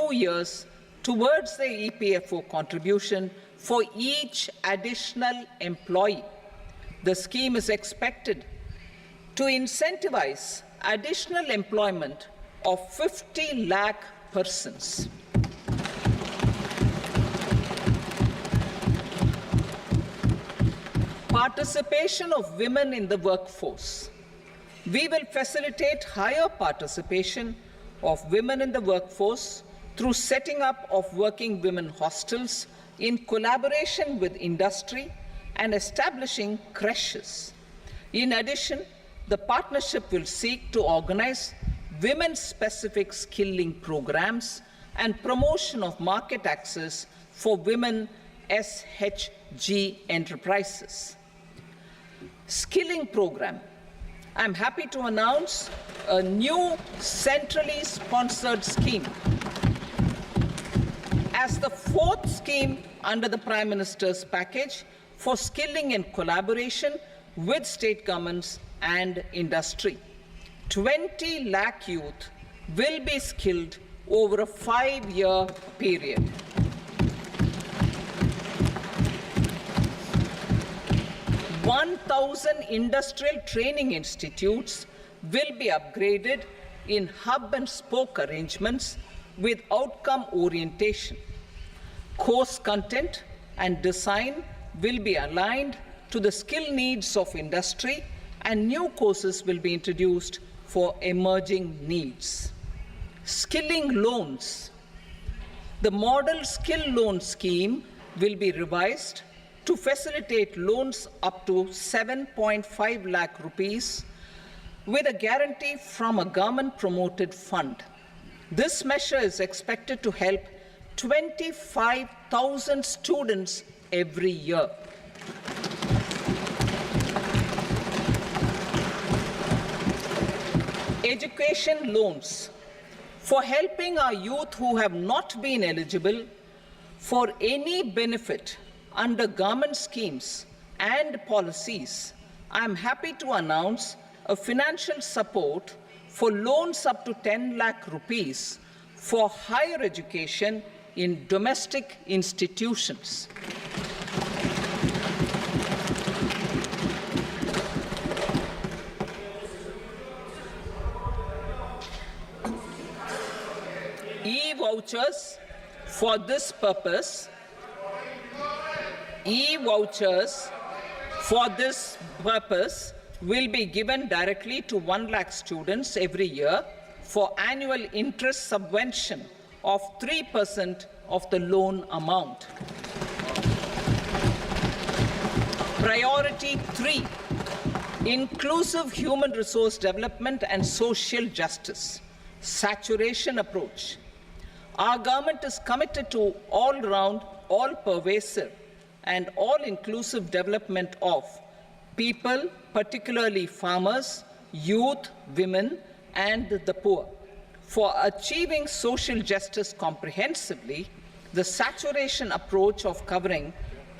2 years towards the EPFO contribution for each additional employee. The scheme is expected to incentivize additional employment of 50 lakh persons. Participation of women in the workforce. We will facilitate higher participation of women in the workforce through setting up of working women hostels in collaboration with industry and establishing creches. In addition, the partnership will seek to organize women-specific skilling programs and promotion of market access for women SHG enterprises. Skilling program. I'm happy to announce a new centrally sponsored scheme as the fourth scheme under the Prime Minister's package for skilling in collaboration with state governments and industry. 20 lakh youth will be skilled over a 5-year period. "1,000 industrial training institutes will be upgraded in hub and spoke arrangements with outcome orientation. Course content and design will be aligned to the skill needs of industry, and new courses will be introduced for emerging needs." Skilling loans. The model skill loan scheme will be revised to facilitate loans up to 7.5 lakh rupees with a guarantee from a government-promoted fund. This measure is expected to help 25,000 students every year. Education loans. For helping our youth who have not been eligible for any benefit under government schemes and policies, I am happy to announce a financial support for loans up to 10 lakh rupees for higher education in domestic institutions. E-vouchers for this purpose. E-vouchers for this purpose will be given directly to 1 lakh students every year for annual interest subvention of 3% of the loan amount. Priority 3, inclusive human resource development and social justice. Saturation approach. Our government is committed to all-round, all-pervasive and all-inclusive development of people, particularly farmers, youth, women, and the poor. For achieving social justice comprehensively, the saturation approach of covering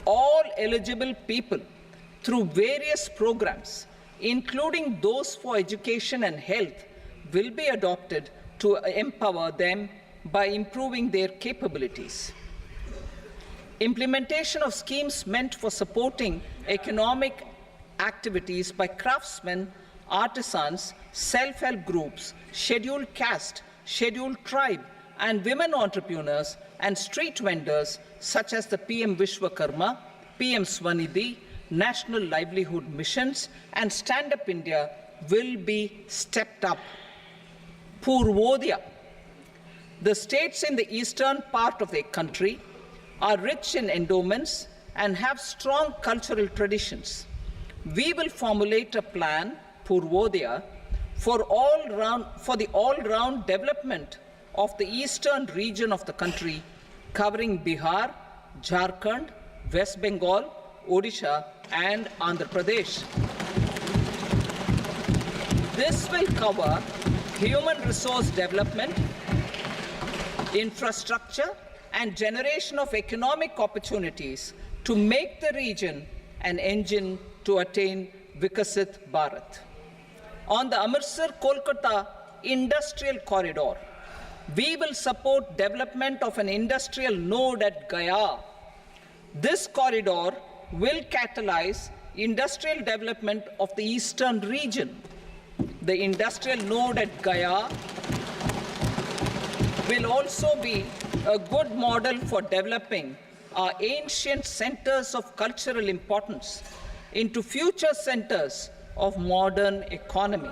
all eligible people through various programs, including those for education and health, will be adopted to empower them by improving their capabilities. Implementation of schemes meant for supporting economic activities by craftsmen, artisans, self-help groups, scheduled caste, scheduled tribe, and women entrepreneurs and street vendors such as the PM Vishwakarma, PM Swanidhi, National Livelihood Missions, and Stand Up India will be stepped up. Purvodaya. The states in the eastern part of the country are rich in endowments and have strong cultural traditions. We will formulate a plan, Purvodaya, for the all-round development of the eastern region of the country, covering Bihar, Jharkhand, West Bengal, Odisha, and Andhra Pradesh. This will cover human resource development, infrastructure, and generation of economic opportunities to make the region an engine to attain Vikasit Bharat. On the Amritsar-Kolkata Industrial Corridor, We will support development of an industrial node at Gaya. This corridor will catalyze industrial development of the eastern region. The industrial node at Gaya will also be a good model for developing our ancient centers of cultural importance into future centers of modern economy.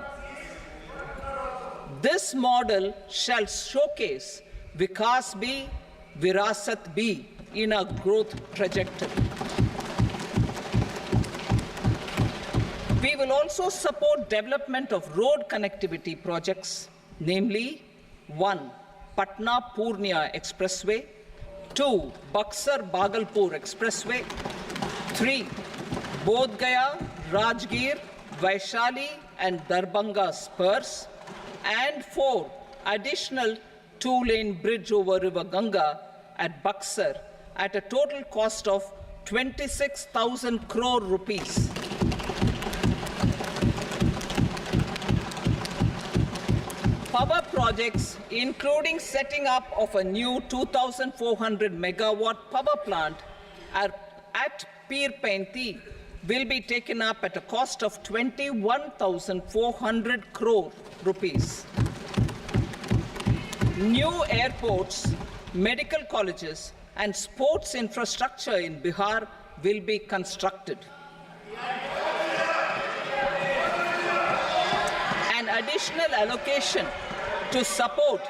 This model shall showcase Vikas B, Virasat B in our growth trajectory. We will also support development of road connectivity projects, namely 1. Patna-Purnia Expressway, 2. Buxar-Bhagalpur Expressway, 3. Bodh Gaya, Rajgir, Vaishali and Darbhanga spurs, and 4. Additional 2-lane bridge over River Ganga at Buxar at a total cost of 26,000 crore rupees. Power projects, including setting up of a new 2,400 megawatt power plant at Pir Painti, will be taken up at a cost of 21,400 crore rupees. New airports, medical colleges, and sports infrastructure in Bihar will be constructed. An additional allocation to support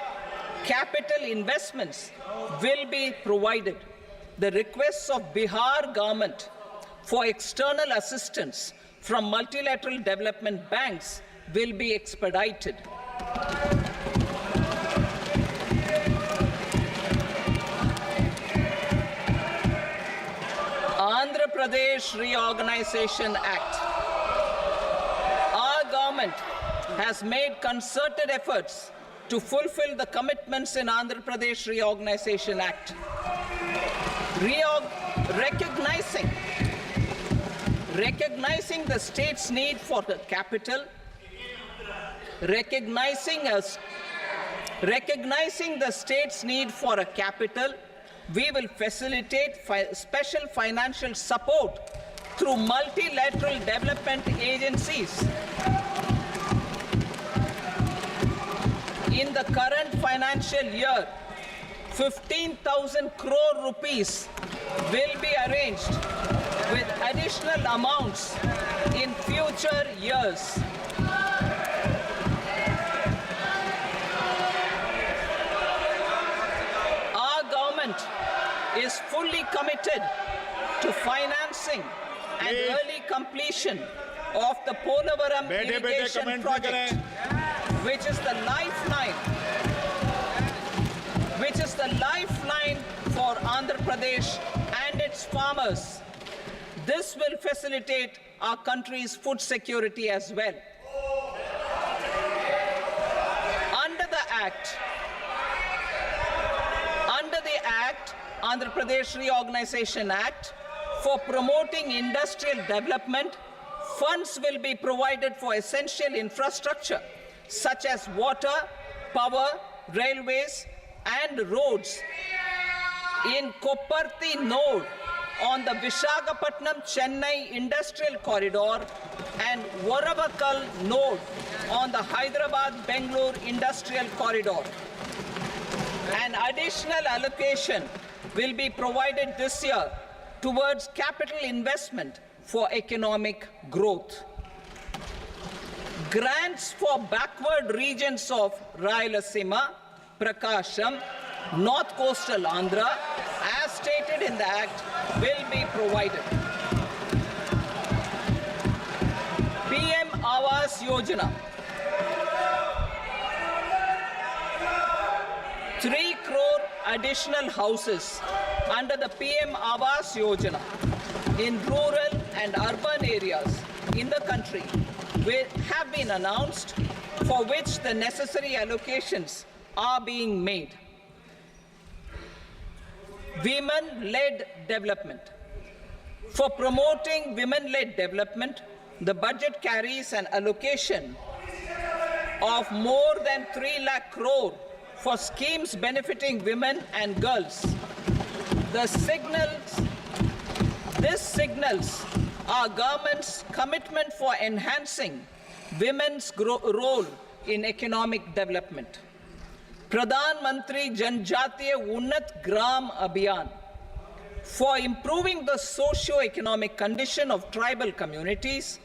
capital investments will be provided. The requests of Bihar government for external assistance from multilateral development banks will be expedited. Andhra Pradesh Reorganization Act. Our government has made concerted efforts to fulfill the commitments in Andhra Pradesh Reorganization Act. Recognizing the state's need for the capital, recognizing the state's need for a capital, we will facilitate special financial support through multilateral development agencies. In the current financial year, 15,000 crore rupees will be arranged with additional amounts in future years. Our government is fully committed to financing and early completion of the Polavaram irrigation project, which is the lifeline for Andhra Pradesh and its farmers. This will facilitate our country's food security as well. Under the Andhra Pradesh Reorganization Act, for promoting industrial development, funds will be provided for essential infrastructure such as water, power, railways, and roads in Kopparthi node on the Visakhapatnam-Chennai industrial corridor and Varavakal node on the Hyderabad-Bengaluru industrial corridor. An additional allocation will be provided this year towards capital investment for economic growth. Grants for backward regions of Rayalaseema, Prakasham, North Coastal Andhra, as stated in the Act, will be provided. PM Awas Yojana. 3 crore additional houses under the PM Awas Yojana in rural and urban areas in the country have been announced, for which the necessary allocations are being made. Women-led development. For promoting women-led development, the budget carries an allocation of more than 3 lakh crore for schemes benefiting women and girls. This signals our government's commitment for enhancing women's role in economic development. Pradhan Mantri Janjatiya Unnat Gram Abhiyan, for improving the socio-economic condition of tribal communities,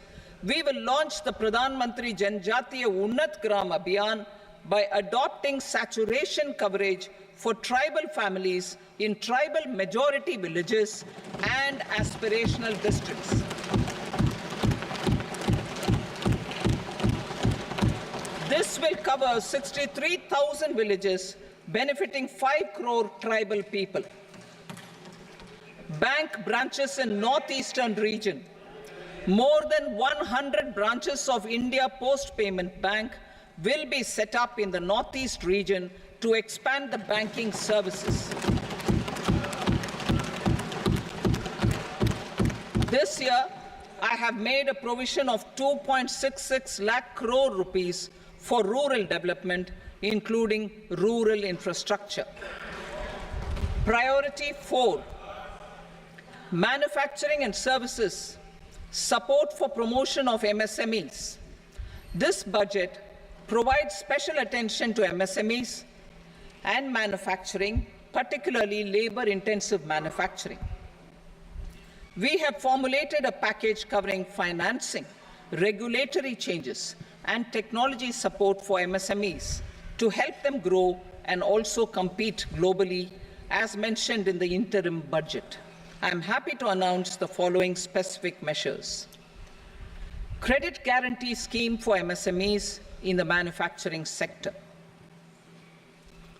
we will launch the Pradhan Mantri Janjatiya Unnat Gram Abhiyan by adopting saturation coverage for tribal families in tribal majority villages and aspirational districts. This will cover 63,000 villages, benefiting 5 crore tribal people. Bank branches in northeastern region. More than 100 branches of India Post Payment Bank will be set up in the northeast region to expand the banking services. This year, I have made a provision of 2.66 lakh crore rupees for rural development, including rural infrastructure. Priority 4, manufacturing and services, support for promotion of MSMEs. This budget provides special attention to MSMEs and manufacturing, particularly labor-intensive manufacturing. We have formulated a package covering financing, regulatory changes, and technology support for MSMEs to help them grow and also compete globally, as mentioned in the interim budget. I am happy to announce the following specific measures. Credit guarantee scheme for MSMEs in the manufacturing sector.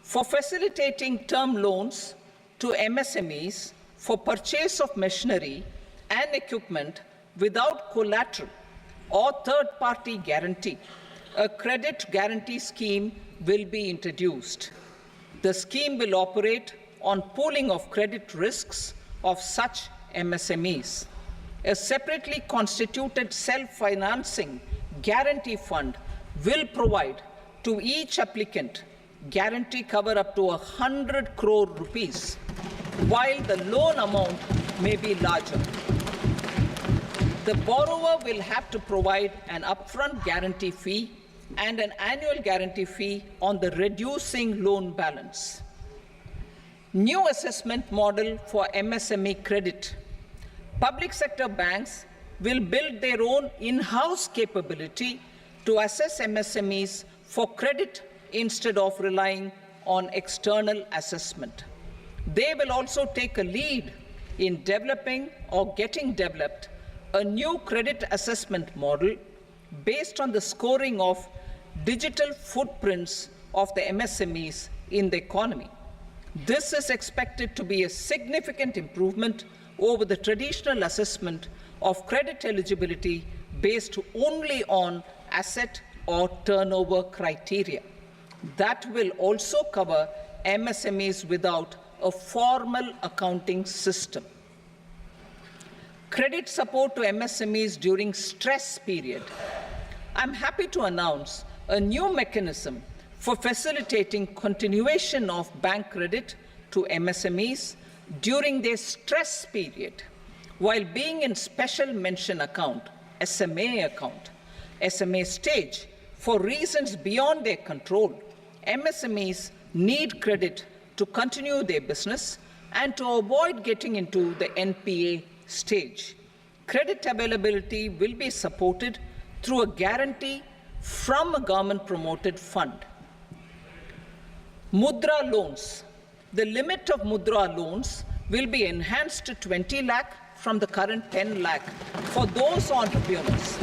For facilitating term loans to MSMEs for purchase of machinery and equipment without collateral or third-party guarantee, a credit guarantee scheme will be introduced. The scheme will operate on pooling of credit risks of such MSMEs. A separately constituted self-financing guarantee fund will provide to each applicant guarantee cover up to 100 crore rupees, while the loan amount may be larger. The borrower will have to provide an upfront guarantee fee and an annual guarantee fee on the reducing loan balance. New assessment model for MSME credit. Public sector banks will build their own in-house capability to assess MSMEs for credit instead of relying on external assessment. They will also take a lead in developing or getting developed a new credit assessment model based on the scoring of digital footprints of the MSMEs in the economy. This is expected to be a significant improvement over the traditional assessment of credit eligibility based only on asset or turnover criteria. That will also cover MSMEs without a formal accounting system. Credit support to MSMEs during stress period. I'm happy to announce a new mechanism for facilitating continuation of bank credit to MSMEs during their stress period while being in special mention account, SMA stage, for reasons beyond their control. MSMEs need credit to continue their business and to avoid getting into the NPA stage. Credit availability will be supported through a guarantee from a government-promoted fund. Mudra loans. The limit of Mudra loans will be enhanced to 20 lakh from the current 10 lakh for those entrepreneurs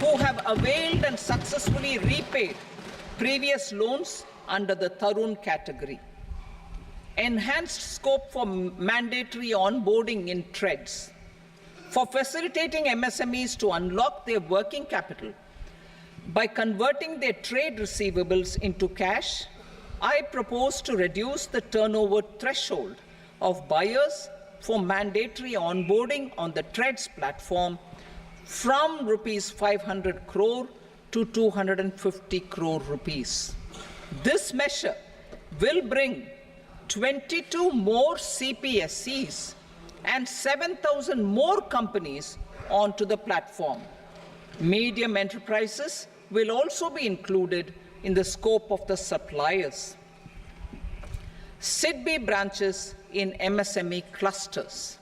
who have availed and successfully repaid previous loans under the Tarun category. Enhanced scope for mandatory onboarding in TREDS. For facilitating MSMEs to unlock their working capital by converting their trade receivables into cash, I propose to reduce the turnover threshold of buyers for mandatory onboarding on the TREDS platform from rupees 500 crore to 250 crore rupees. This measure will bring 22 more CPSCs and 7,000 more companies onto the platform. Medium enterprises will also be included in the scope of the suppliers. SIDBI branches in MSME clusters.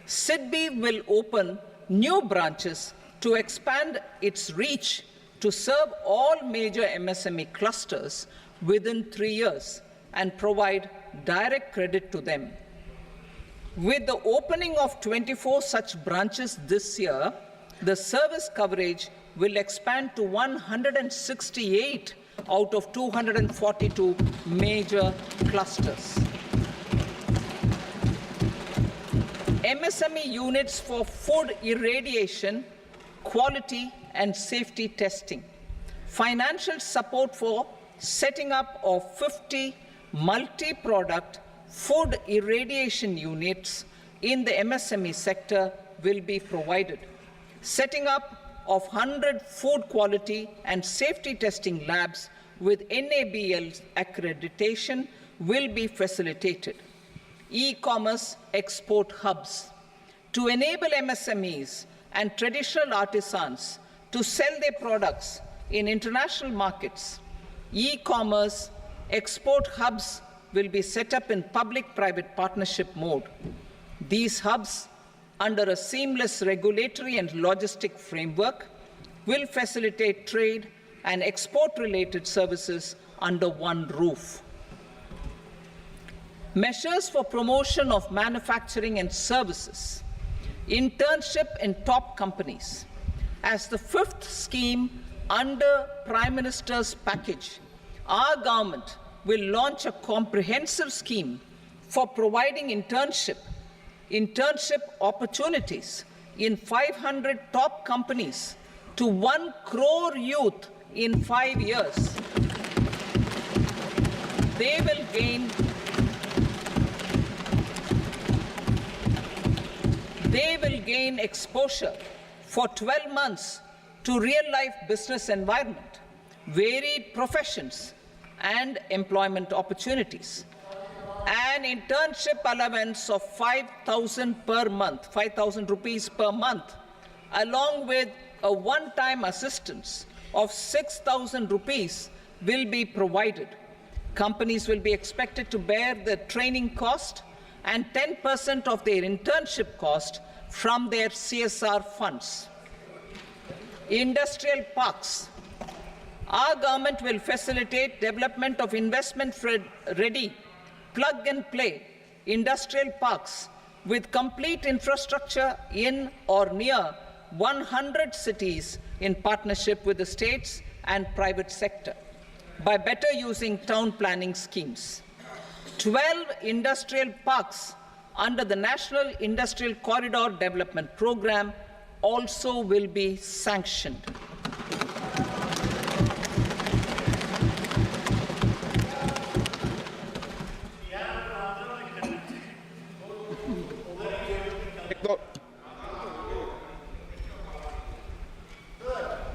SIDBI will open new branches to expand its reach to serve all major MSME clusters within 3 years and provide direct credit to them. With the opening of 24 such branches this year, the service coverage will expand to 168 out of 242 major clusters. MSME units for food irradiation, quality and safety testing. Financial support for setting up of 50 multi-product food irradiation units in the MSME sector will be provided. Setting up of 100 food quality and safety testing labs with NABL accreditation will be facilitated. E-commerce export hubs to enable MSMEs and traditional artisans to sell their products in international markets. E-commerce export hubs will be set up in public-private partnership mode. These hubs, under a seamless regulatory and logistic framework, will facilitate trade and export-related services under one roof. Measures for promotion of manufacturing and services. Internship in top companies. As the fifth scheme under Prime Minister's package, our government will launch a comprehensive scheme for providing internship opportunities in 500 top companies to 1 crore youth in 5 years. They will gain exposure for 12 months to real-life business environment, varied professions, and employment opportunities. An internship allowance of 5,000 per month, 5,000 rupees per month, along with a one-time assistance of 6,000 rupees will be provided. Companies will be expected to bear the training cost and 10% of their internship cost from their CSR funds. Industrial parks. Our government will facilitate development of investment-ready, plug-and-play industrial parks with complete infrastructure in or near 100 cities in partnership with the states and private sector by better using town planning schemes. 12 industrial parks under the National Industrial Corridor Development Program also will be sanctioned.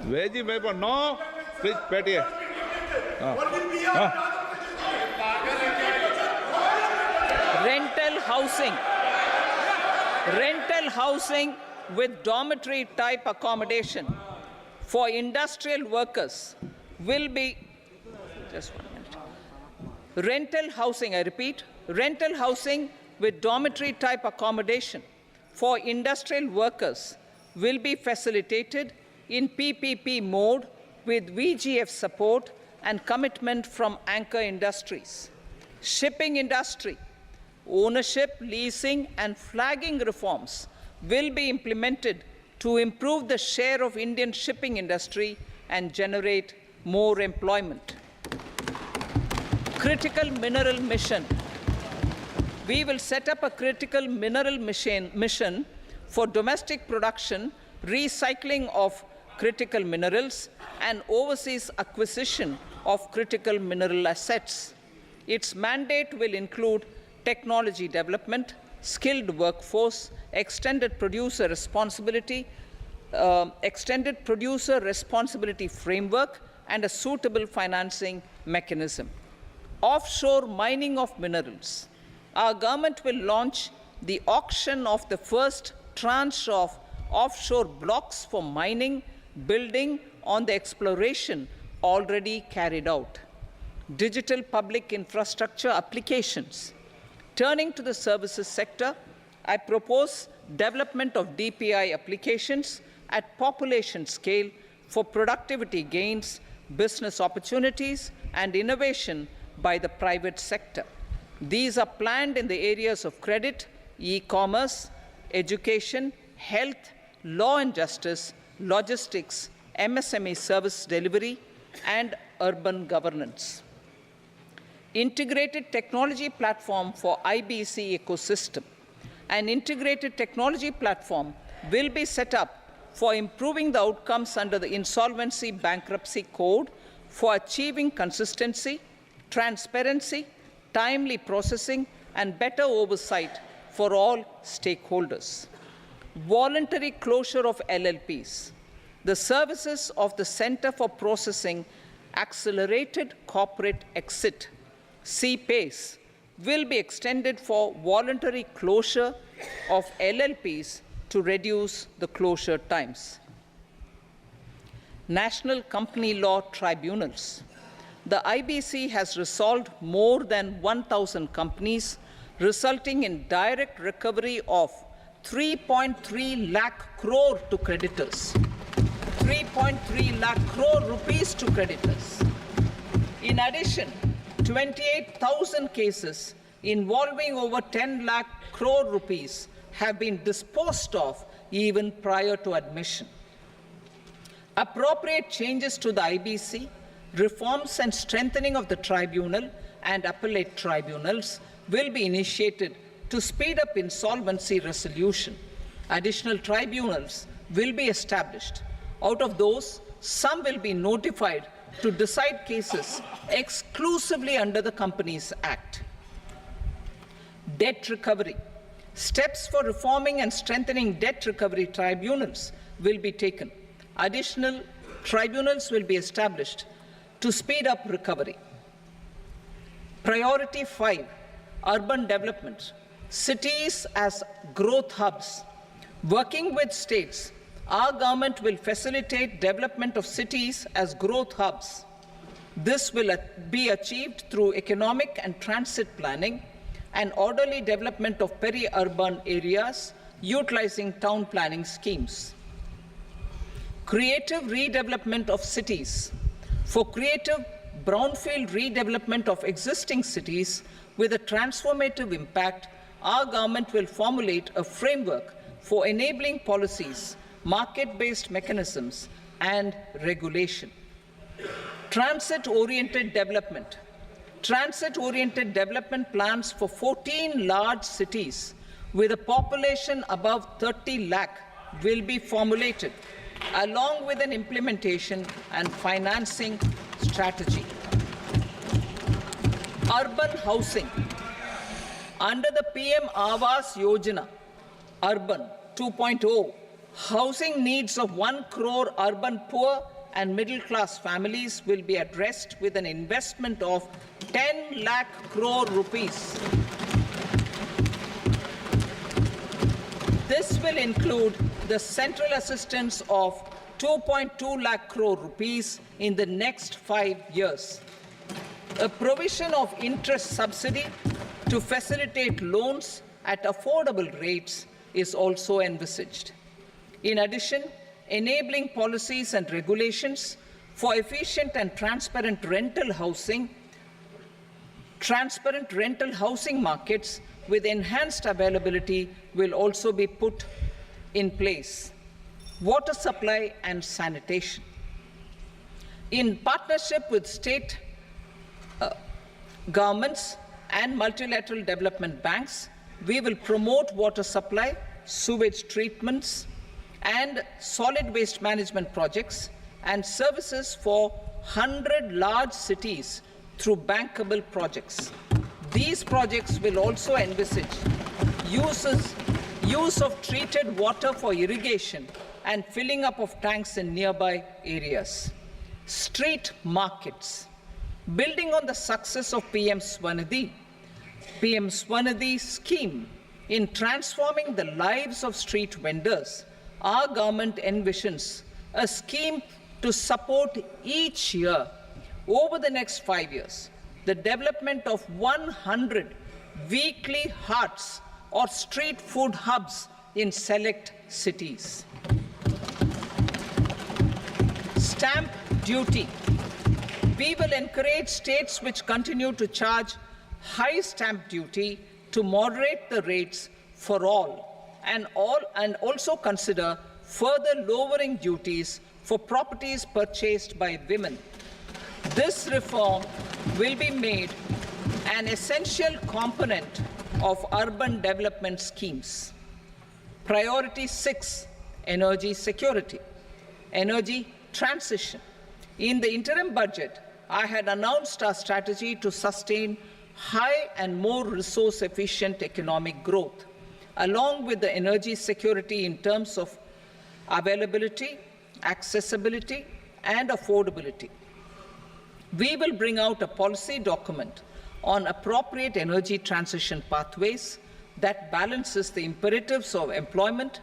Veggie paper, no. Please, Betty. Rental housing with dormitory type accommodation for industrial workers will be, just 1 minute. Rental housing, I repeat, rental housing with dormitory type accommodation for industrial workers will be facilitated in PPP mode with VGF support and commitment from anchor industries. Shipping industry, ownership, leasing and flagging reforms will be implemented to improve the share of Indian shipping industry and generate more employment. Critical mineral mission. We will set up a critical mineral mission for domestic production, recycling of critical minerals, and overseas acquisition of critical mineral assets. Its mandate will include technology development, skilled workforce, extended producer responsibility, extended producer responsibility framework and a suitable financing mechanism. Offshore mining of minerals. Our government will launch the auction of the first tranche of offshore blocks for mining, building on the exploration already carried out. Digital public infrastructure applications. Turning to the services sector, I propose development of DPI applications at population scale for productivity gains, business opportunities, and innovation by the private sector. These are planned in the areas of credit, e-commerce, education, health, law and justice, logistics, MSME service delivery, and urban governance. Integrated technology platform for IBC ecosystem. An integrated technology platform will be set up for improving the outcomes under the Insolvency Bankruptcy Code for achieving consistency, transparency, timely processing, and better oversight for all stakeholders. Voluntary closure of LLPs. The services of the Center for Processing Accelerated Corporate Exit, CPACE, will be extended for voluntary closure of LLPs to reduce the closure times. National Company Law Tribunals. The IBC has resolved more than 1,000 companies, resulting in direct recovery of 3.3 lakh crore to creditors. 3.3 lakh crore rupees to creditors. In addition, 28,000 cases involving over 10 lakh crore rupees have been disposed of even prior to admission. Appropriate changes to the IBC, reforms and strengthening of the tribunal and appellate tribunals will be initiated to speed up insolvency resolution. Additional tribunals will be established. Out of those, some will be notified to decide cases exclusively under the Companies Act. Debt recovery. Steps for reforming and strengthening debt recovery tribunals will be taken. Additional tribunals will be established to speed up recovery. Priority 5, urban development. Cities as growth hubs. Working with states, our government will facilitate development of cities as growth hubs. This will be achieved through economic and transit planning and orderly development of peri-urban areas utilizing town planning schemes. Creative redevelopment of cities. For creative brownfield redevelopment of existing cities with a transformative impact, our government will formulate a framework for enabling policies, market-based mechanisms, and regulation. Transit-oriented development. Transit-oriented development plans for 14 large cities with a population above 30 lakh will be formulated, along with an implementation and financing strategy. Urban housing. Under the PM Awas Yojana, Urban 2.0, housing needs of 1 crore urban poor and middle-class families will be addressed with an investment of 10 lakh crore rupees. This will include the central assistance of 2.2 lakh crore rupees in the next 5 years. A provision of interest subsidy to facilitate loans at affordable rates is also envisaged. In addition, enabling policies and regulations for efficient and transparent rental housing markets with enhanced availability will also be put in place. Water supply and sanitation. In partnership with state governments and multilateral development banks, we will promote water supply, sewage treatments, and solid waste management projects and services for 100 large cities through bankable projects. These projects will also envisage use of treated water for irrigation and filling up of tanks in nearby areas. Street markets. Building on the success of PM Swanidhi scheme in transforming the lives of street vendors, our government envisions a scheme to support each year over the next 5 years the development of 100 weekly hearts or street food hubs in select cities. Stamp duty. We will encourage states which continue to charge high stamp duty to moderate the rates for all and also consider further lowering duties for properties purchased by women. This reform will be made an essential component of urban development schemes. Priority 6, energy security, energy transition. In the interim budget, I had announced our strategy to sustain high and more resource-efficient economic growth, along with the energy security in terms of availability, accessibility, and affordability. We will bring out a policy document on appropriate energy transition pathways that balances the imperatives of employment,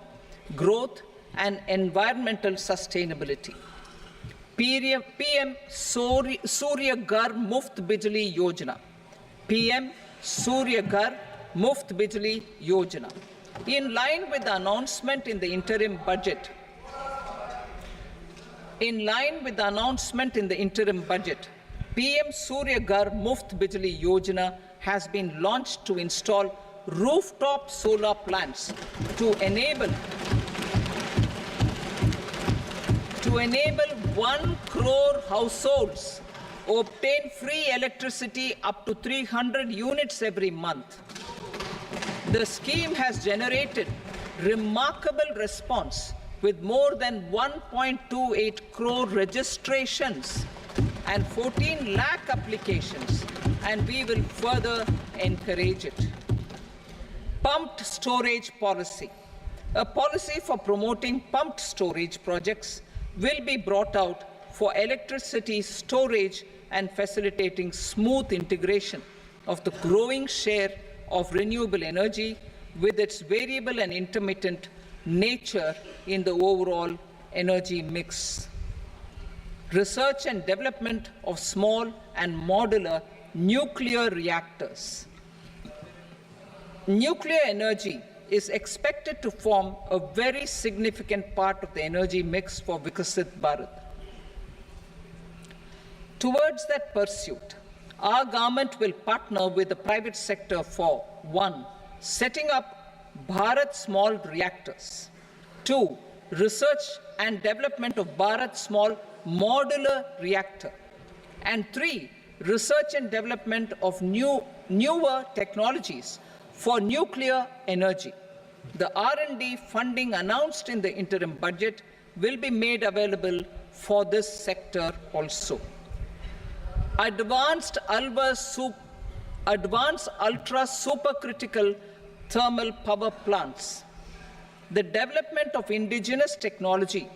growth, and environmental sustainability. PM Surya Ghar Muft Bijli Yojana. PM Surya Ghar Muft Bijli Yojana. In line with the announcement in the interim budget, PM Surya Ghar Muft Bijli Yojana has been launched to install rooftop solar plants to enable 1 crore households obtain free electricity up to 300 units every month. The scheme has generated remarkable response with more than 1.28 crore registrations and 14 lakh applications, and we will further encourage it. Pumped storage policy. A policy for promoting pumped storage projects will be brought out for electricity storage and facilitating smooth integration of the growing share of renewable energy with its variable and intermittent nature in the overall energy mix. Research and development of small and modular nuclear reactors. Nuclear energy is expected to form a very significant part of the energy mix for Vikasit Bharat. Towards that pursuit, our government will partner with the private sector for 1. Setting up Bharat Small Reactors, 2. Research and development of Bharat Small Modular Reactor, and 3. Research and development of newer technologies for nuclear energy. The R&D funding announced in the interim budget will be made available for this sector also. Advanced ultra supercritical thermal power plants. The development of indigenous technology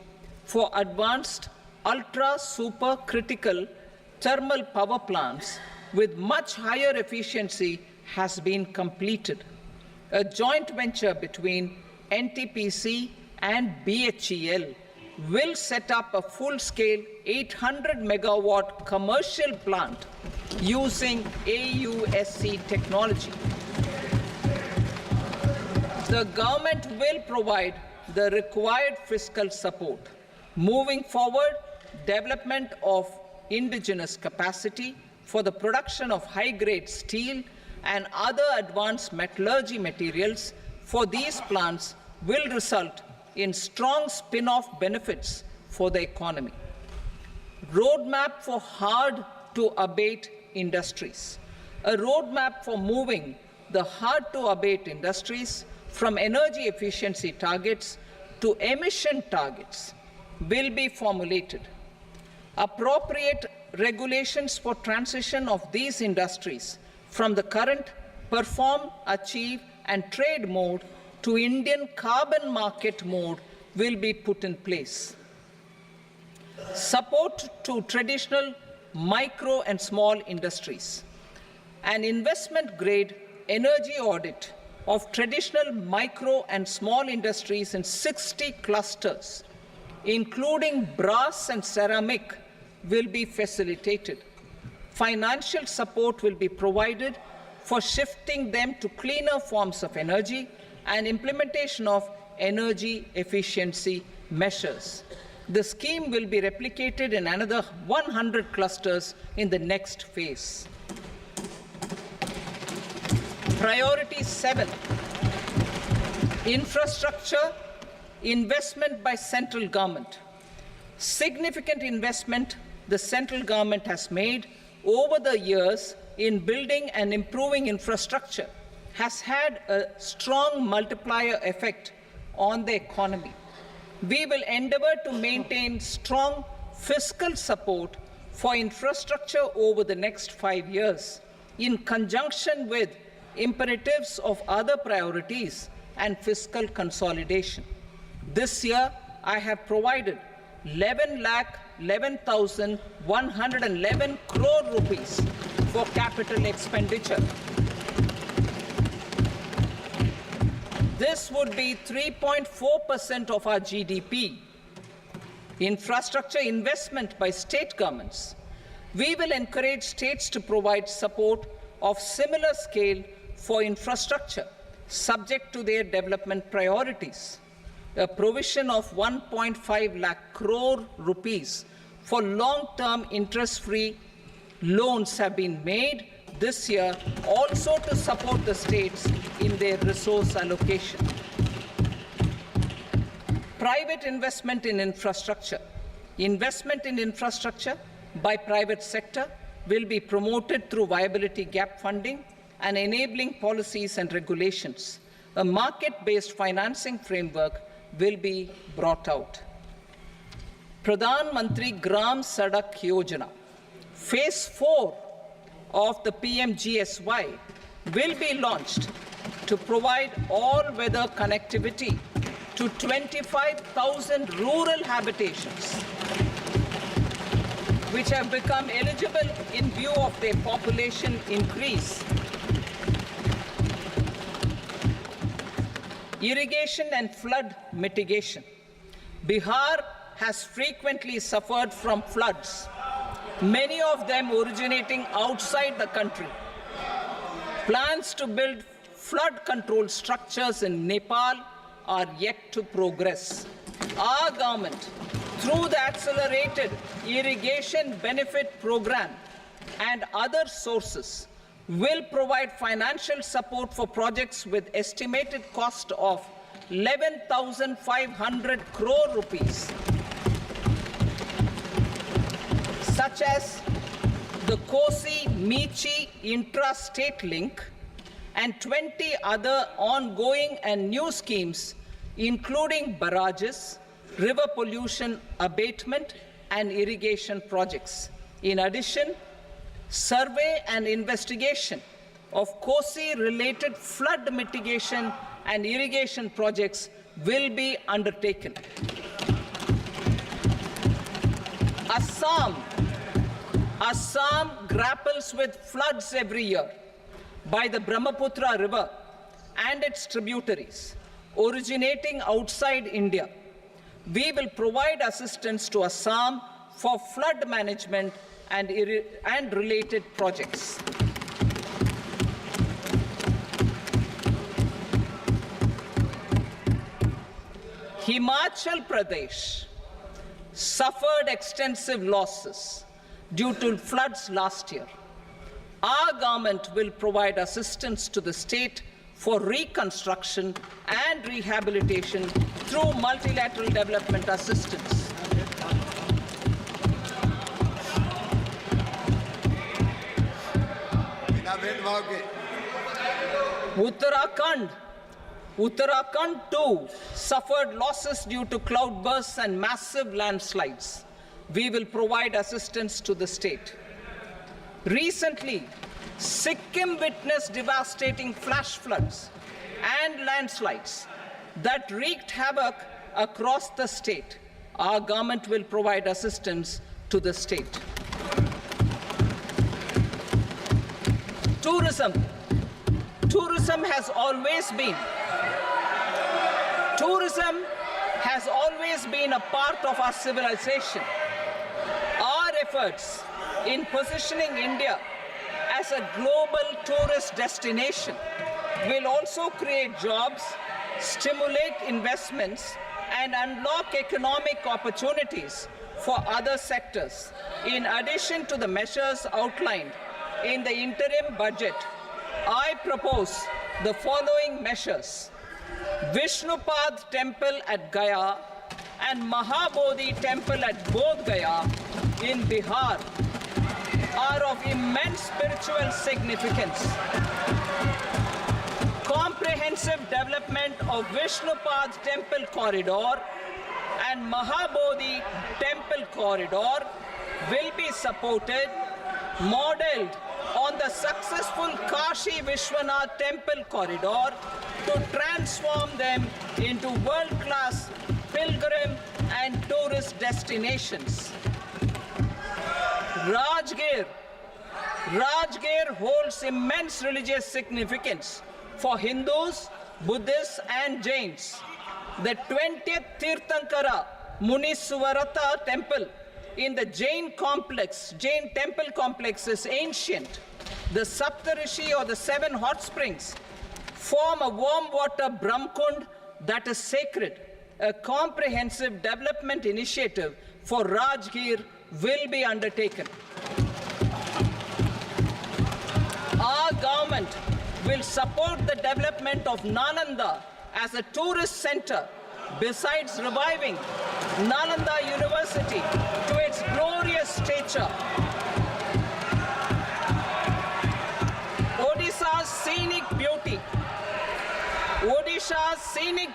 for advanced ultra supercritical thermal power plants with much higher efficiency has been completed. A joint venture between NTPC and BHEL will set up a full-scale 800 megawatt commercial plant using AUSC technology. The government will provide the required fiscal support. Moving forward, development of indigenous capacity for the production of high-grade steel and other advanced metallurgy materials for these plants will result in strong spin-off benefits for the economy. Roadmap for hard-to-abate industries. A roadmap for moving the hard-to-abate industries from energy efficiency targets to emission targets will be formulated. Appropriate regulations for transition of these industries from the current perform, achieve, and trade mode to Indian carbon market mode will be put in place. Support to traditional micro and small industries. An investment-grade energy audit of traditional micro and small industries in 60 clusters, including brass and ceramic, will be facilitated. Financial support will be provided for shifting them to cleaner forms of energy and implementation of energy efficiency measures. The scheme will be replicated in another 100 clusters in the next phase. Priority 7, infrastructure investment by central government. Significant investment the central government has made over the years in building and improving infrastructure has had a strong multiplier effect on the economy. We will endeavour to maintain strong fiscal support for infrastructure over the next 5 years, in conjunction with imperatives of other priorities and fiscal consolidation. This year, I have provided 11,11,111 crore rupees for capital expenditure. This would be 3.4% of our GDP. Infrastructure investment by state governments. We will encourage states to provide support of similar scale for infrastructure, subject to their development priorities. A provision of 1.5 lakh crore rupees for long-term interest-free loans have been made this year, also to support the states in their resource allocation. Private investment in infrastructure. Investment in infrastructure by private sector will be promoted through viability gap funding and enabling policies and regulations. A market-based financing framework will be brought out. Pradhan Mantri Gram Sadak Yojana, Phase 4 of the PMGSY will be launched to provide all-weather connectivity to 25,000 rural habitations, which have become eligible in view of their population increase. Irrigation and flood mitigation. Bihar has frequently suffered from floods, many of them originating outside the country. Plans to build flood control structures in Nepal are yet to progress. Our government, through the Accelerated Irrigation Benefit Program and other sources, will provide financial support for projects with estimated cost of 11,500 crore rupees, such as the Kosi-Michi intra-state link and 20 other ongoing and new schemes, including barrages, river pollution abatement, and irrigation projects. In addition, survey and investigation of Kosi-related flood mitigation and irrigation projects will be undertaken. Assam grapples with floods every year by the Brahmaputra River and its tributaries originating outside India. We will provide assistance to Assam for flood management and related projects. Himachal Pradesh suffered extensive losses due to floods last year. Our government will provide assistance to the state for reconstruction and rehabilitation through multilateral development assistance. Uttarakhand too suffered losses due to cloudbursts and massive landslides. We will provide assistance to the state. Recently, Sikkim witnessed devastating flash floods and landslides that wreaked havoc across the state. Our government will provide assistance to the state. Tourism. Tourism has always been a part of our civilization. Our efforts in positioning India as a global tourist destination will also create jobs, stimulate investments, and unlock economic opportunities for other sectors. In addition to the measures outlined in the interim budget, I propose the following measures. Vishnupad Temple at Gaya and Mahabodhi Temple at Bodh Gaya in Bihar are of immense spiritual significance. Comprehensive development of Vishnupad Temple corridor and Mahabodhi Temple corridor will be supported, modeled on the successful Kashi Vishwanath Temple corridor to transform them into world-class pilgrim and tourist destinations. Rajgir holds immense religious significance for Hindus, Buddhists, and Jains. The 20th Tirthankara Muniswarata temple in the Jain temple complex is ancient. The Saptarishi, or the 7 hot springs, form a warm water Brahmkund that is sacred. A comprehensive development initiative for Rajgir will be undertaken. Our government will support the development of Nalanda as a tourist center, besides reviving Nalanda University to its glorious stature. Odisha's scenic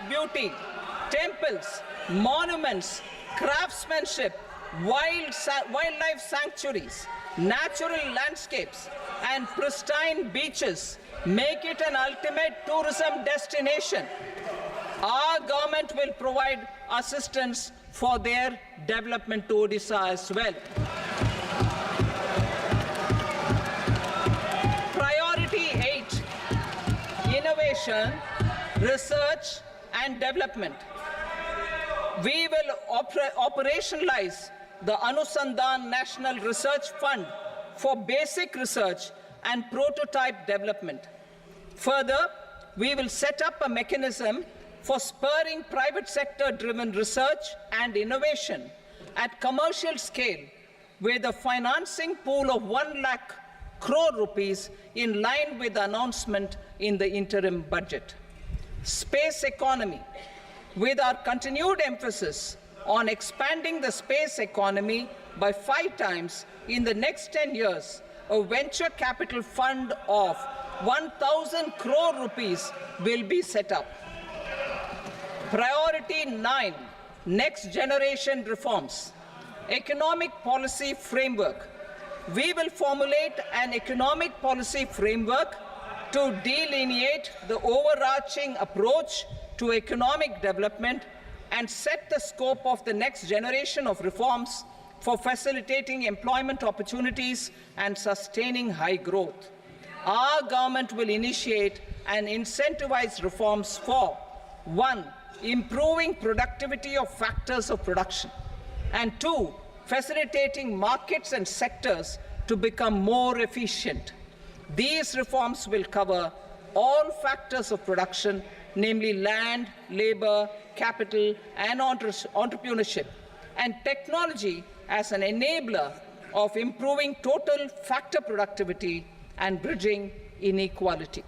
beauty, temples, monuments, craftsmanship, wildlife sanctuaries, natural landscapes, and pristine beaches make it an ultimate tourism destination. Our government will provide assistance for their development to Odisha as well. Priority 8, innovation, research, and development. We will operationalize the Anusandhan National Research Fund for basic research and prototype development. Further, we will set up a mechanism for spurring private sector-driven research and innovation at commercial scale, with a financing pool of 1 lakh crore rupees in line with the announcement in the interim budget. Space economy. With our continued emphasis on expanding the space economy by 5 times in the next 10 years, a venture capital fund of 1,000 crore rupees will be set up. Priority 9, next generation reforms. Economic policy framework. We will formulate an economic policy framework to delineate the overarching approach to economic development and set the scope of the next generation of reforms for facilitating employment opportunities and sustaining high growth. Our government will initiate and incentivize reforms for 1. Improving productivity of factors of production, and 2. Facilitating markets and sectors to become more efficient. These reforms will cover all factors of production, namely land, labor, capital, and entrepreneurship, and technology as an enabler of improving total factor productivity and bridging inequality.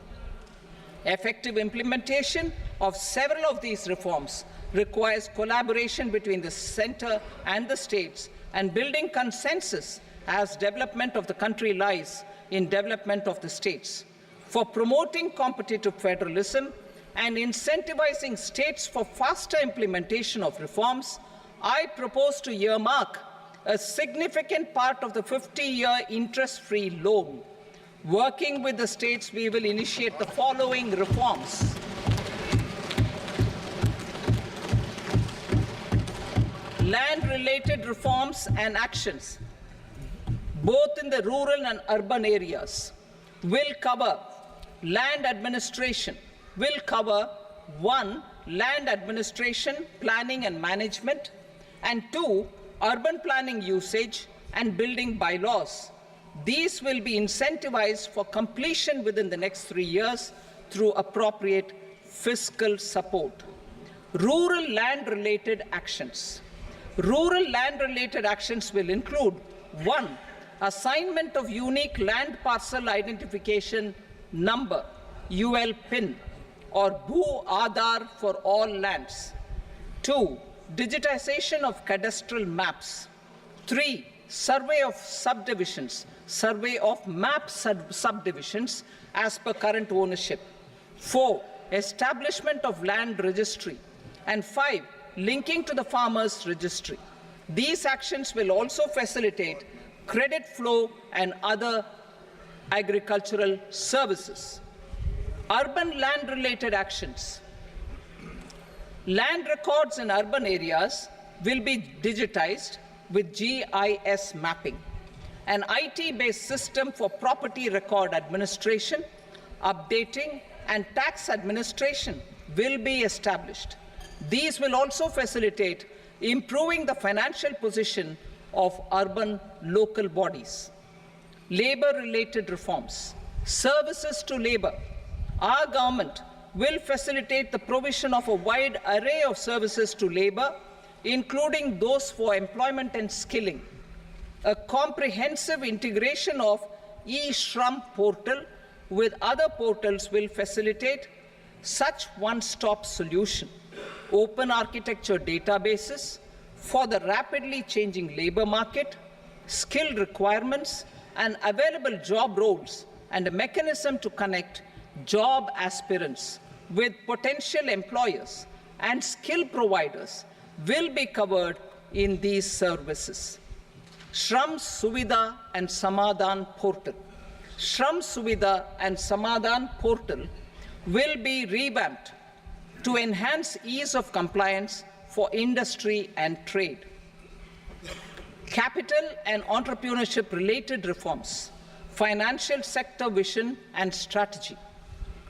Effective implementation of several of these reforms requires collaboration between the center and the states, and building consensus as development of the country lies in development of the states. For promoting competitive federalism and incentivizing states for faster implementation of reforms, I propose to earmark a significant part of the 50-year interest-free loan. Working with the states, we will initiate the following reforms. land-related reforms and actions, both in the rural and urban areas, will cover land administration, will cover 1. Land administration, planning and management, and 2. Urban planning usage and building bylaws. These will be incentivized for completion within the next 3 years through appropriate fiscal support. Rural land-related actions. Rural land-related actions will include 1. Assignment of unique land parcel identification number, UL PIN, or Bhu Aadhaar for all lands. 2. Digitization of cadastral maps. 3. Survey of subdivisions, survey of map subdivisions as per current ownership. 4. Establishment of land registry. And 5. Linking to the farmers registry. These actions will also facilitate credit flow and other agricultural services. Urban land-related actions. Land records in urban areas will be digitized with GIS mapping. An IT-based system for property record administration, updating, and tax administration will be established. These will also facilitate improving the financial position of urban local bodies. Labor-related reforms. Services to labor. Our government will facilitate the provision of a wide array of services to labor, including those for employment and skilling. A comprehensive integration of e-Shram portal with other portals will facilitate such one-stop solution. Open architecture databases for the rapidly changing labor market, skill requirements, and available job roles, and a mechanism to connect job aspirants with potential employers and skill providers will be covered in these services. Shram Suvidha and Samadhan portal. Shram Suvidha and Samadhan portal will be revamped to enhance ease of compliance for industry and trade. Capital and entrepreneurship related reforms, financial sector vision and strategy.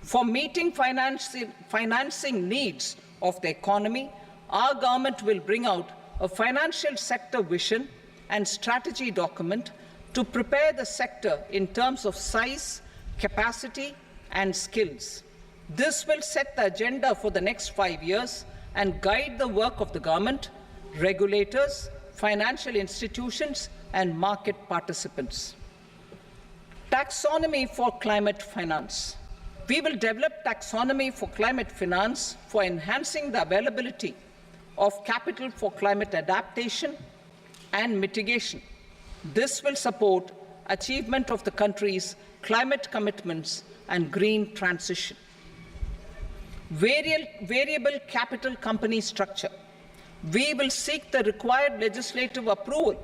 For meeting financing needs of the economy, our government will bring out a financial sector vision and strategy document to prepare the sector in terms of size, capacity, and skills. This will set the agenda for the next 5 years and guide the work of the government, regulators, financial institutions, and market participants. Taxonomy for climate finance. We will develop taxonomy for climate finance for enhancing the availability of capital for climate adaptation and mitigation. This will support achievement of the country's climate commitments and green transition. Variable capital company structure. We will seek the required legislative approval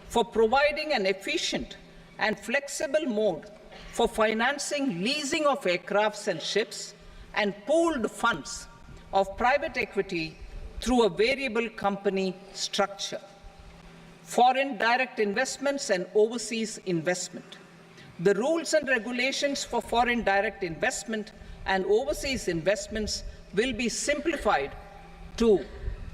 for providing an efficient and flexible mode for financing leasing of aircrafts and ships and pooled funds of private equity through a variable company structure. Foreign direct investments and overseas investment. The rules and regulations for foreign direct investment and overseas investments will be simplified to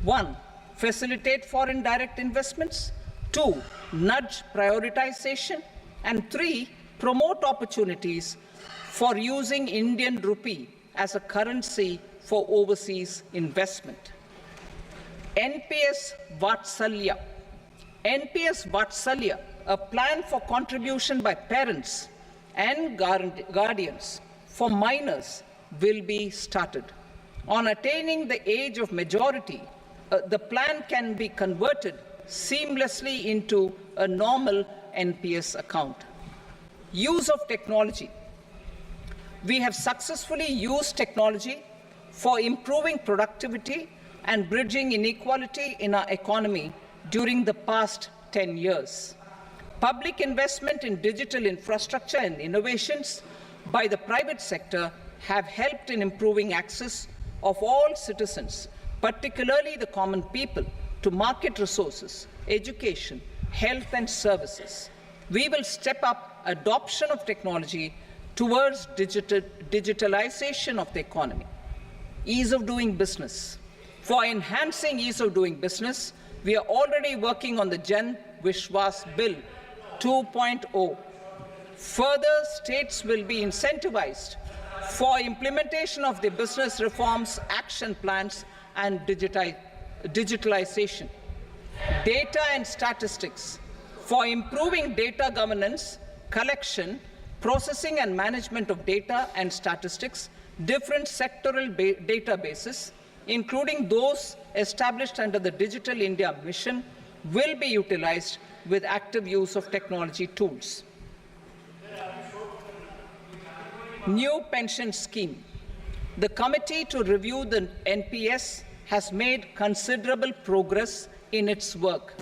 1. Facilitate foreign direct investments, 2. Nudge prioritization, and 3. Promote opportunities for using Indian rupee as a currency for overseas investment. NPS Vatsalya. NPS Vatsalya, a plan for contribution by parents and guardians for minors, will be started. On attaining the age of majority, the plan can be converted seamlessly into a normal NPS account. Use of technology. We have successfully used technology for improving productivity and bridging inequality in our economy during the past 10 years. Public investment in digital infrastructure and innovations by the private sector have helped in improving access of all citizens, particularly the common people, to market resources, education, health and services. We will step up adoption of technology towards digitalization of the economy. Ease of doing business. For enhancing ease of doing business, we are already working on the Jan Vishwas Bill 2.0. Further, states will be incentivized for implementation of the business reforms, action plans, and digitalization. Data and statistics. For improving data governance, collection, processing and management of data and statistics, different sectoral databases, including those established under the Digital India Mission, will be utilized with active use of technology tools. New pension scheme. The committee to review the NPS has made considerable progress in its work.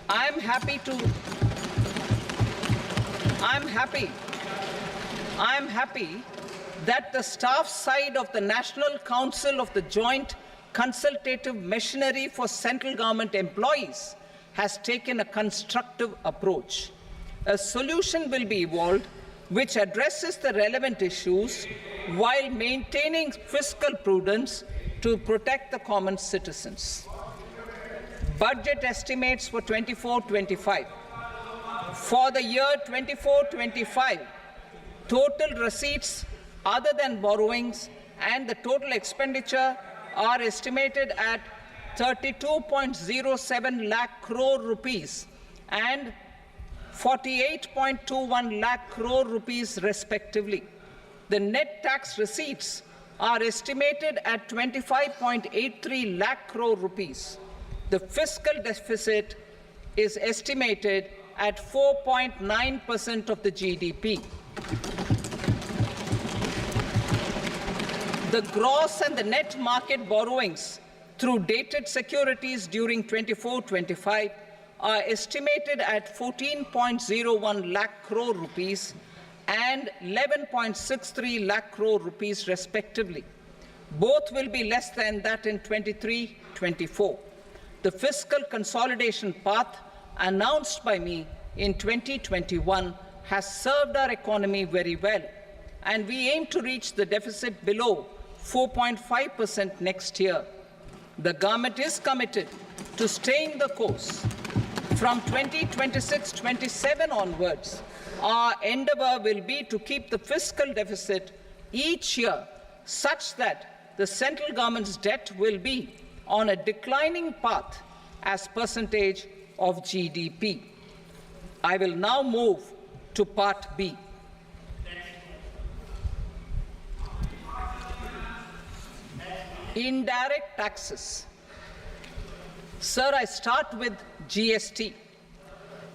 I am happy that the staff side of the National Council of the Joint Consultative Machinery for Central Government Employees has taken a constructive approach. A solution will be evolved which addresses the relevant issues while maintaining fiscal prudence to protect the common citizens. Budget estimates for 24-25. For the year 24-25, total receipts other than borrowings and the total expenditure are estimated at 32.07 lakh crore rupees and 48.21 lakh crore rupees respectively. The net tax receipts are estimated at 25.83 lakh crore rupees. The fiscal deficit is estimated at 4.9% of the GDP. The gross and the net market borrowings through dated securities during 24-25 are estimated at 14.01 lakh crore rupees and 11.63 lakh crore rupees respectively. Both will be less than that in 23-24. The fiscal consolidation path announced by me in 2021 has served our economy very well, and we aim to reach the deficit below 4.5% next year. The government is committed to staying the course. From 2026-27 onwards, our endeavor will be to keep the fiscal deficit each year such that the central government's debt will be on a declining path as percentage of GDP. I will now move to Part B. Indirect taxes. Sir, I start with GST.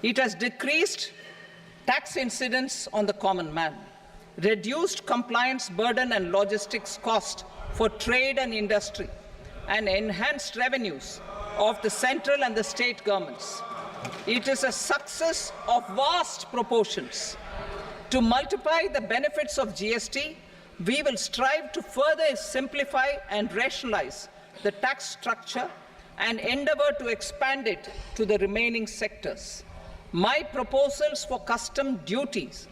It has decreased tax incidence on the common man, reduced compliance burden and logistics cost for trade and industry, and enhanced revenues of the central and the state governments. It is a success of vast proportions. To multiply the benefits of GST, we will strive to further simplify and rationalize the tax structure and endeavor to expand it to the remaining sectors. My proposals for customs duties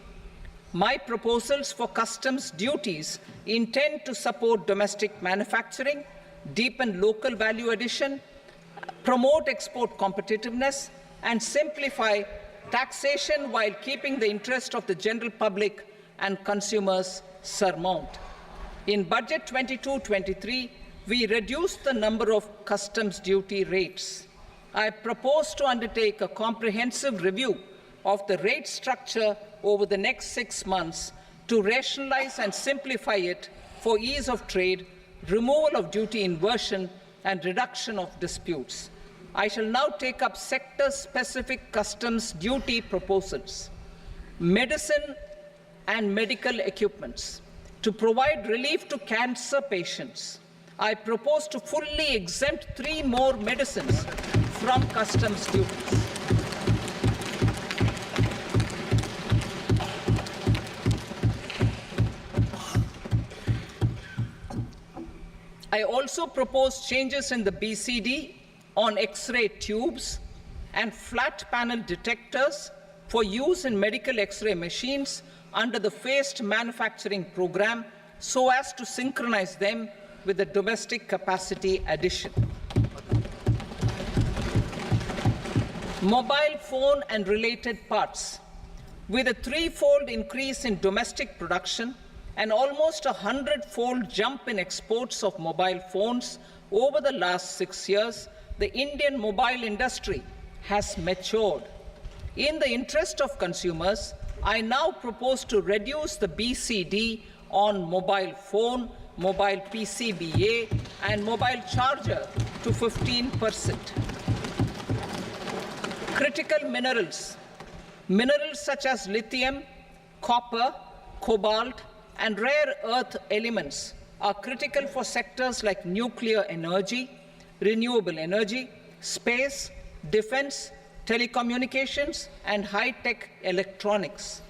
intend to support domestic manufacturing, deepen local value addition, promote export competitiveness, and simplify taxation while keeping the interest of the general public and consumers surmount. In Budget 22-23, we reduced the number of customs duty rates. I propose to undertake a comprehensive review of the rate structure over the next 6 months to rationalize and simplify it for ease of trade, removal of duty inversion, and reduction of disputes. I shall now take up sector-specific customs duty proposals. Medicine and medical equipments. To provide relief to cancer patients, I propose to fully exempt 3 more medicines from customs duties. I also propose changes in the BCD on X-ray tubes and flat panel detectors for use in medical X-ray machines under the phased manufacturing program so as to synchronize them with the domestic capacity addition. Mobile phone and related parts. With a threefold increase in domestic production and almost a 100-fold jump in exports of mobile phones over the last 6 years, the Indian mobile industry has matured. In the interest of consumers, I now propose to reduce the BCD on mobile phone, mobile PCBA, and mobile charger to 15%. Critical minerals. Minerals such as lithium, copper, cobalt, and rare earth elements are critical for sectors like nuclear energy, renewable energy, space, defense, telecommunications, and high-tech electronics.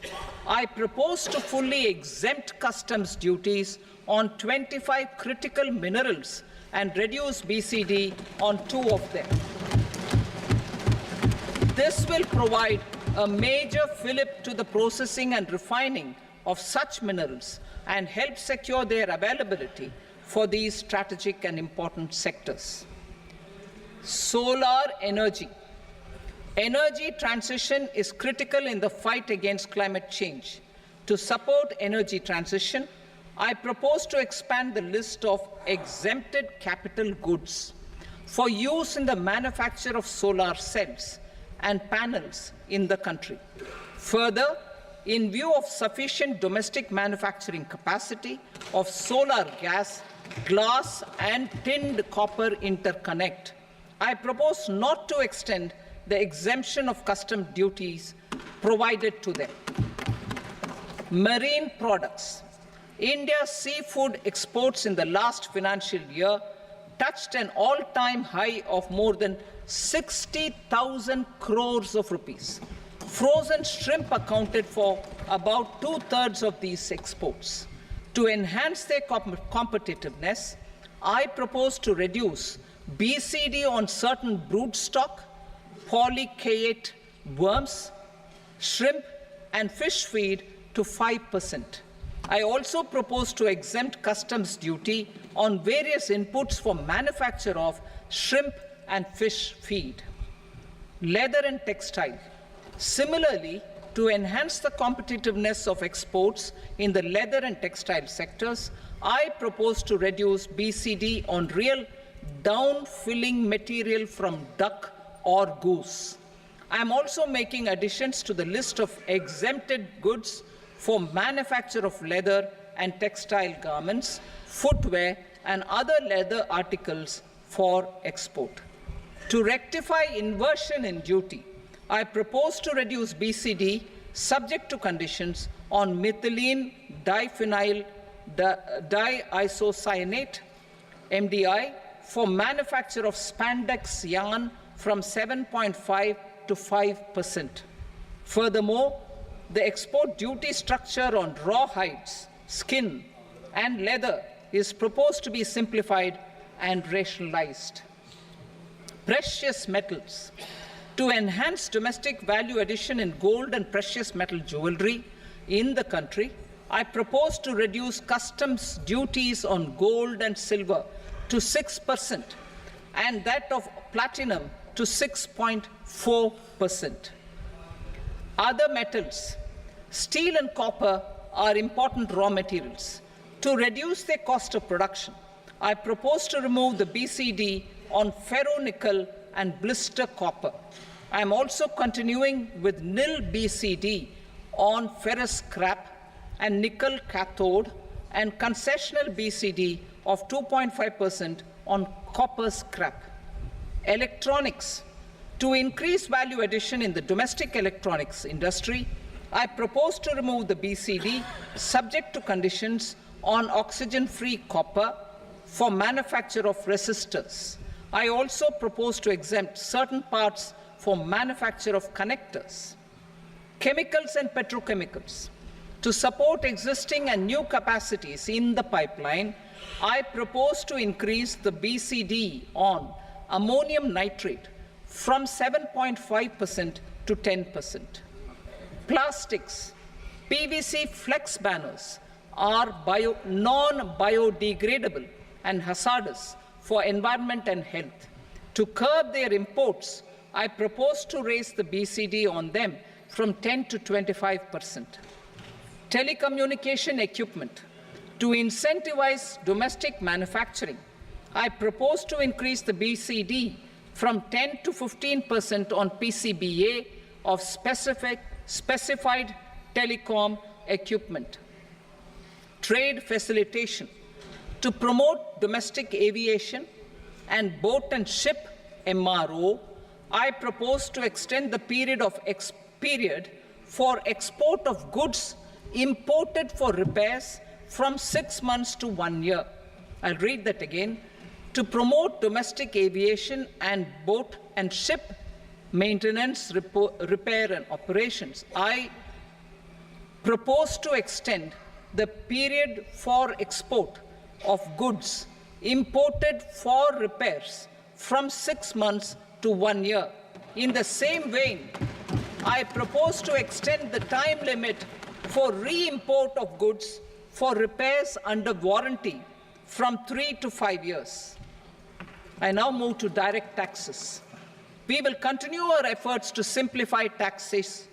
I propose to fully exempt customs duties on 25 critical minerals and reduce BCD on 2 of them. This will provide a major fillip to the processing and refining of such minerals and help secure their availability for these strategic and important sectors. Solar energy. Energy transition is critical in the fight against climate change. To support energy transition, I propose to expand the list of exempted capital goods for use in the manufacture of solar cells and panels in the country. Further, in view of sufficient domestic manufacturing capacity of solar gas, glass, and tinned copper interconnect, I propose not to extend the exemption of custom duties provided to them. Marine products. India's seafood exports in the last financial year touched an all-time high of more than 60,000 crores of rupees. Frozen shrimp accounted for about 2/3 of these exports. To enhance their competitiveness, I propose to reduce BCD on certain broodstock, polychaete worms, shrimp, and fish feed to 5%. I also propose to exempt customs duty on various inputs for manufacture of shrimp and fish feed. Leather and textile. Similarly, to enhance the competitiveness of exports in the leather and textile sectors, I propose to reduce BCD on real down-filling material from duck or goose. I am also making additions to the list of exempted goods for manufacture of leather and textile garments, footwear, and other leather articles for export. To rectify inversion in duty, I propose to reduce BCD subject to conditions on methylene diphenyl diisocyanate, MDI, for manufacture of spandex yarn from 7.5 to 5%. Furthermore, the export duty structure on raw hides, skin, and leather is proposed to be simplified and rationalized. Precious metals. To enhance domestic value addition in gold and precious metal jewelry in the country, I propose to reduce customs duties on gold and silver to 6% and that of platinum to 6.4%. Other metals. Steel and copper are important raw materials. To reduce their cost of production, I propose to remove the BCD on ferronickel and blister copper. I am also continuing with nil BCD on ferrous scrap and nickel cathode and concessional BCD of 2.5% on copper scrap. Electronics. To increase value addition in the domestic electronics industry, I propose to remove the BCD subject to conditions on oxygen-free copper for manufacture of resistors. I also propose to exempt certain parts for manufacture of connectors. Chemicals and petrochemicals. To support existing and new capacities in the pipeline, I propose to increase the BCD on ammonium nitrate from 7.5% to 10%. Plastics, PVC flex banners are non-biodegradable and hazardous for environment and health. To curb their imports, I propose to raise the BCD on them from 10 to 25%. Telecommunication equipment. To incentivize domestic manufacturing, I propose to increase the BCD from 10 to 15% on PCBA of specified telecom equipment. Trade facilitation. To promote domestic aviation and boat and ship MRO, I propose to extend the period for export of goods imported for repairs from 6 months to 1 year. I'll read that again. To promote domestic aviation and boat and ship maintenance, repair and operations, I propose to extend the period for export of goods imported for repairs from 6 months to 1 year. In the same vein, I propose to extend the time limit for re-import of goods for repairs under warranty from 3 to 5 years. I now move to direct taxes. We will continue our efforts to simplify taxes,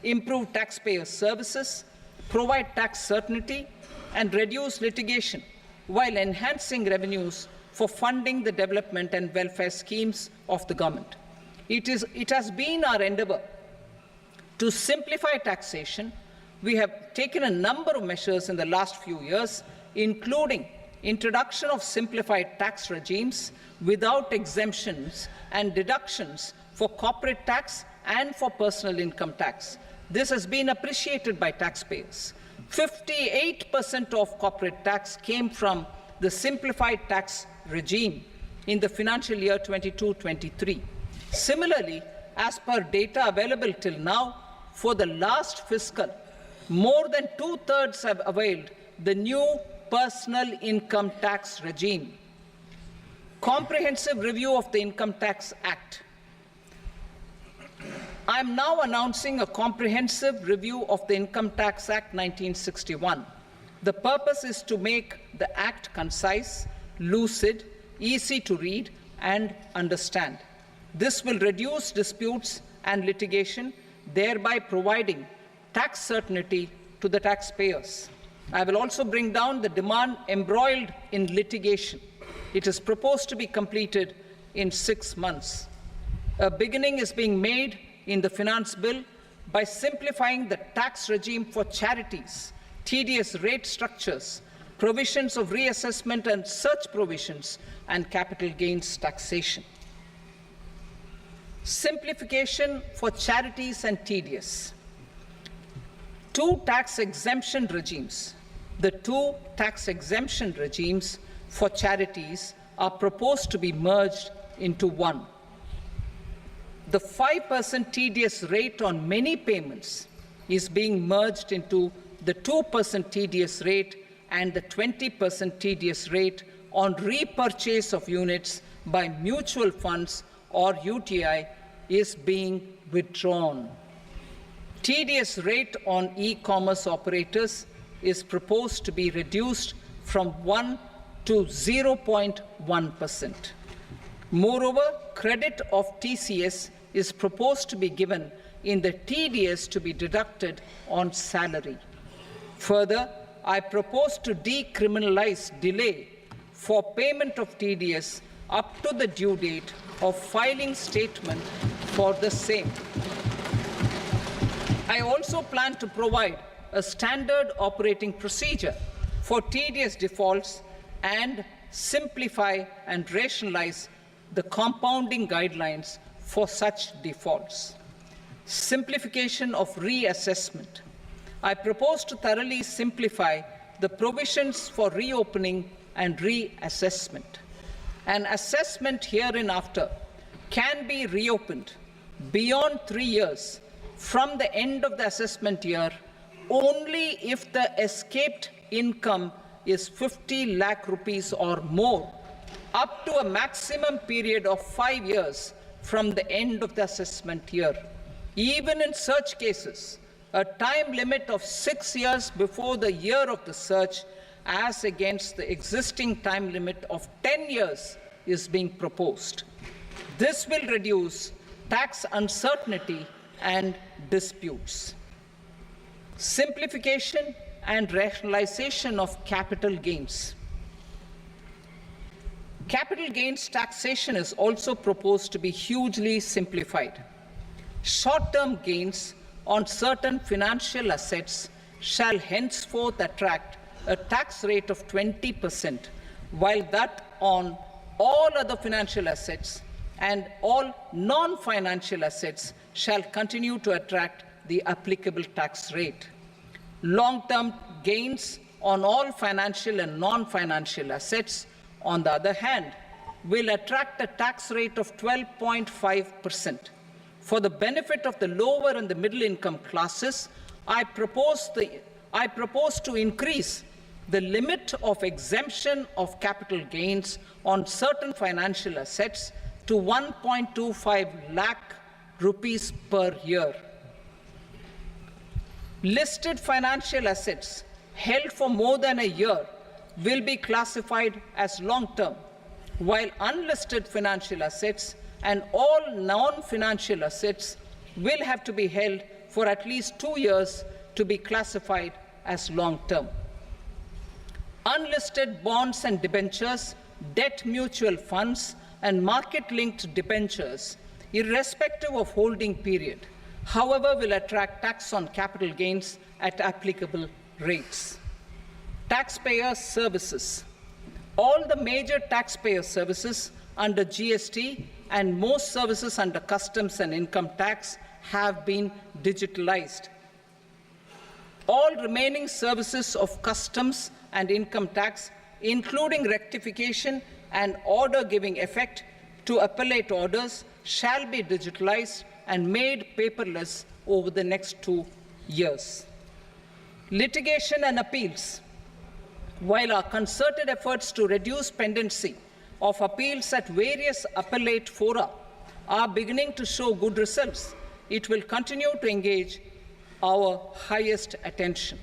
improve taxpayer services, provide tax certainty, and reduce litigation while enhancing revenues for funding the development and welfare schemes of the government. It has been our endeavor to simplify taxation. We have taken a number of measures in the last few years, including introduction of simplified tax regimes without exemptions and deductions for corporate tax and for personal income tax. This has been appreciated by taxpayers. 58% of corporate tax came from the simplified tax regime in the financial year 22-23. Similarly, as per data available till now, for the last fiscal, more than 2/3 have availed the new personal income tax regime. Comprehensive review of the Income Tax Act. I am now announcing a comprehensive review of the Income Tax Act 1961. The purpose is to make the Act concise, lucid, easy to read and understand. This will reduce disputes and litigation, thereby providing tax certainty to the taxpayers. I will also bring down the demand embroiled in litigation. It is proposed to be completed in 6 months. A beginning is being made in the Finance Bill by simplifying the tax regime for charities, tedious rate structures, provisions of reassessment and such provisions, and capital gains taxation. Simplification for charities and tedious. The two tax exemption regimes for charities are proposed to be merged into one. The 5% tedious rate on many payments is being merged into the 2% tedious rate, and the 20% tedious rate on repurchase of units by mutual funds or UTI is being withdrawn. Tedious rate on e-commerce operators is proposed to be reduced from 1 to 0.1%. Moreover, credit of TCS is proposed to be given in the TDS to be deducted on salary. Further, I propose to decriminalize delay for payment of TDS up to the due date of filing statement for the same. I also plan to provide a standard operating procedure for TDS defaults and simplify and rationalize the compounding guidelines for such defaults. Simplification of reassessment. I propose to thoroughly simplify the provisions for reopening and reassessment. An assessment hereinafter can be reopened beyond 3 years from the end of the assessment year only if the escaped income is 50 lakh rupees or more, up to a maximum period of 5 years from the end of the assessment year. Even in such cases, a time limit of 6 years before the year of the search, as against the existing time limit of 10 years, is being proposed. This will reduce tax uncertainty and disputes. Simplification and rationalization of capital gains. Capital gains taxation is also proposed to be hugely simplified. Short-term gains on certain financial assets shall henceforth attract a tax rate of 20%, while that on all other financial assets and all non-financial assets shall continue to attract the applicable tax rate. Long-term gains on all financial and non-financial assets, on the other hand, will attract a tax rate of 12.5%. For the benefit of the lower and the middle income classes, I propose to increase the limit of exemption of capital gains on certain financial assets to 1.25 lakh rupees per year. Listed financial assets held for more than a year will be classified as long-term, while unlisted financial assets and all non-financial assets will have to be held for at least 2 years to be classified as long-term. Unlisted bonds and debentures, debt mutual funds, and market-linked debentures, irrespective of holding period, however, will attract tax on capital gains at applicable rates. Taxpayer services. All the major taxpayer services under GST and most services under customs and income tax have been digitalized. All remaining services of customs and income tax, including rectification and order giving effect to appellate orders, shall be digitalized and made paperless over the next 2 years. Litigation and appeals. While our concerted efforts to reduce pendency of appeals at various appellate fora are beginning to show good results, it will continue to engage our highest attention.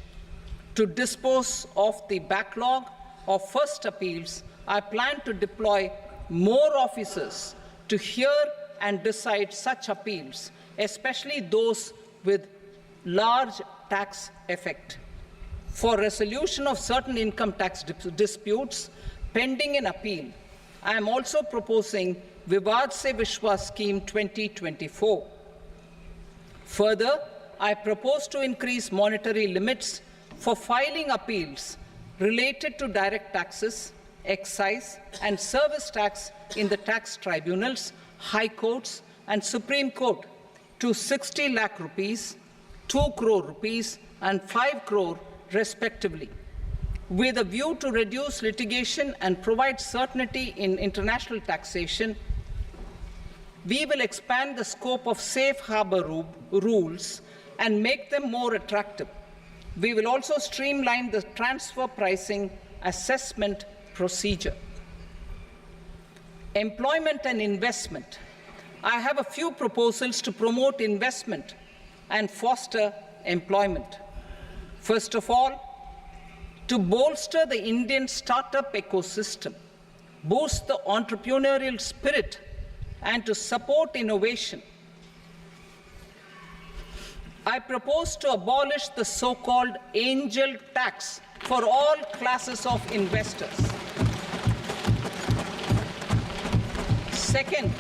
To dispose of the backlog of first appeals, I plan to deploy more officers to hear and decide such appeals, especially those with large tax effect. For resolution of certain income tax disputes pending an appeal, I am also proposing Vivad Se Vishwas Scheme 2024. Further, I propose to increase monetary limits for filing appeals related to direct taxes, excise, and service tax in the tax tribunals, high courts, and Supreme Court to 60 lakh rupees, 2 crore rupees, and 5 crore respectively. With a view to reduce litigation and provide certainty in international taxation, we will expand the scope of safe harbor rules and make them more attractive. We will also streamline the transfer pricing assessment procedure. Employment and investment. I have a few proposals to promote investment and foster employment. First of all, to bolster the Indian startup ecosystem, boost the entrepreneurial spirit, and to support innovation, I propose to abolish the so-called angel tax for all classes of investors. Second,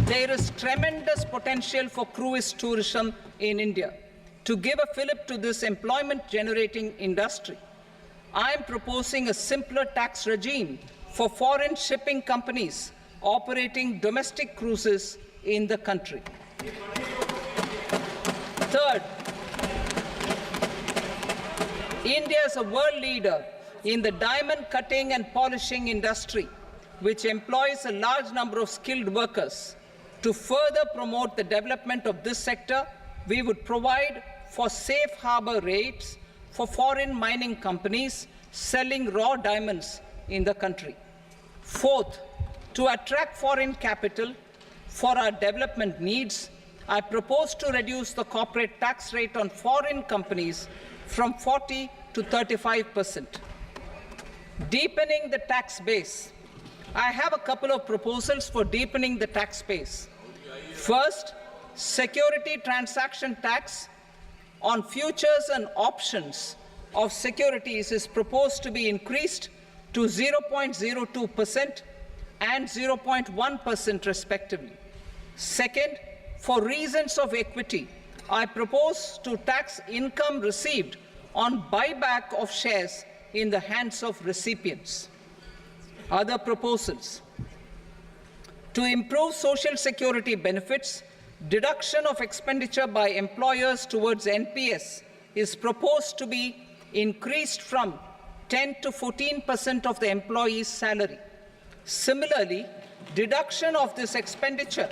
there is tremendous potential for cruise tourism in India. To give a fillip to this employment-generating industry, I am proposing a simpler tax regime for foreign shipping companies operating domestic cruises in the country. Third, India is a world leader in the diamond cutting and polishing industry, which employs a large number of skilled workers. To further promote the development of this sector, we would provide for safe harbor rates for foreign mining companies selling raw diamonds in the country. Fourth, to attract foreign capital for our development needs, I propose to reduce the corporate tax rate on foreign companies from 40 to 35%. Deepening the tax base. I have a couple of proposals for deepening the tax base. First, security transaction tax on futures and options of securities is proposed to be increased to 0.02% and 0.1% respectively. Second, for reasons of equity, I propose to tax income received on buyback of shares in the hands of recipients. Other proposals: to improve social security benefits, deduction of expenditure by employers towards NPS is proposed to be increased from 10 to 14% of the employee's salary. Similarly, deduction of this expenditure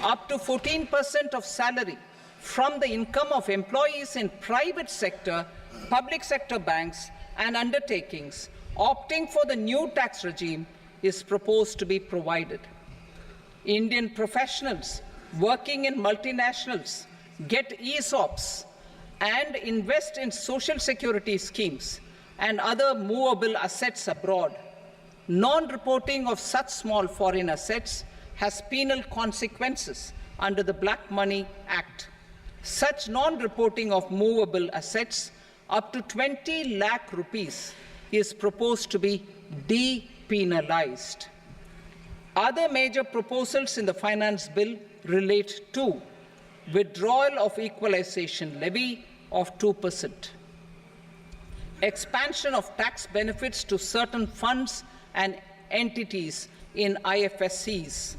up to 14% of salary from the income of employees in private sector, public sector banks and undertakings opting for the new tax regime is proposed to be provided. Indian professionals working in multinationals get ESOPs and invest in social security schemes and other movable assets abroad. Non-reporting of such small foreign assets has penal consequences under the Black Money Act. Such non-reporting of movable assets up to 20 lakh rupees is proposed to be depenalized. Other major proposals in the finance bill relate to withdrawal of equalization levy of 2%, expansion of tax benefits to certain funds and entities in IFSCs,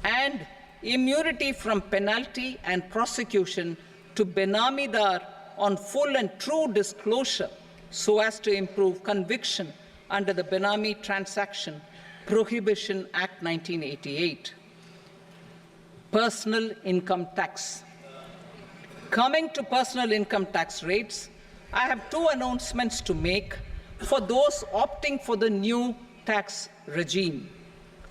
and immunity from penalty and prosecution to Benamidar on full and true disclosure so as to improve conviction under the Benami Transaction Prohibition Act 1988. Personal income tax. Coming to personal income tax rates, I have two announcements to make for those opting for the new tax regime.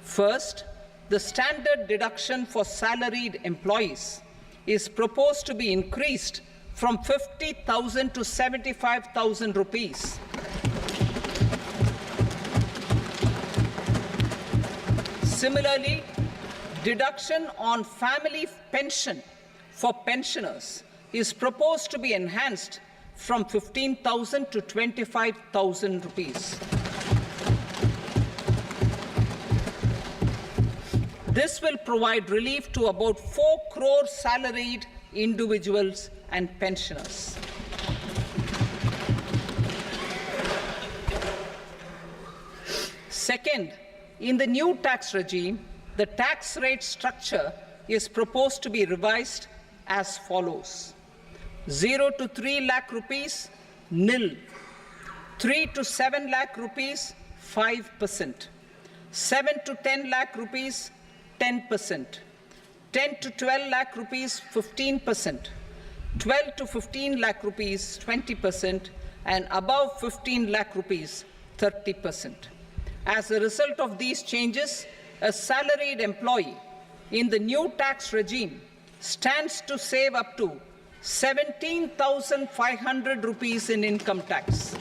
First, the standard deduction for salaried employees is proposed to be increased from 50,000 to 75,000 rupees. Similarly, deduction on family pension for pensioners is proposed to be enhanced from 15,000 to 25,000 rupees. This will provide relief to about 4 crore salaried individuals and pensioners. Second, in the new tax regime, the tax rate structure is proposed to be revised as follows: 0 to 3 lakh rupees, nil; 3 to 7 lakh rupees, 5%; 7 to 10 lakh rupees, 10%; 10 to 12 lakh rupees, 15%; 12 to 15 lakh rupees, 20%; and above 15 lakh rupees, 30%. As a result of these changes, a salaried employee in the new tax regime stands to save up to 17,500 rupees in income tax.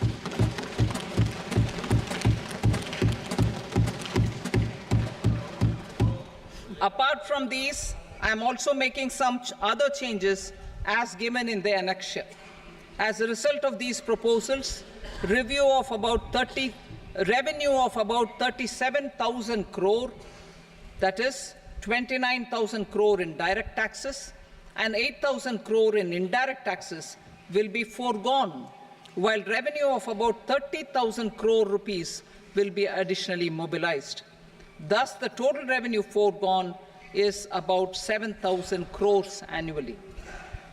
Apart from these, I am also making some other changes as given in the annexure. As a result of these proposals, revenue of about 37,000 crore, that is 29,000 crore in direct taxes and 8,000 crore in indirect taxes, will be foregone, while revenue of about 30,000 crore rupees will be additionally mobilized. Thus, the total revenue foregone is about 7,000 crores annually.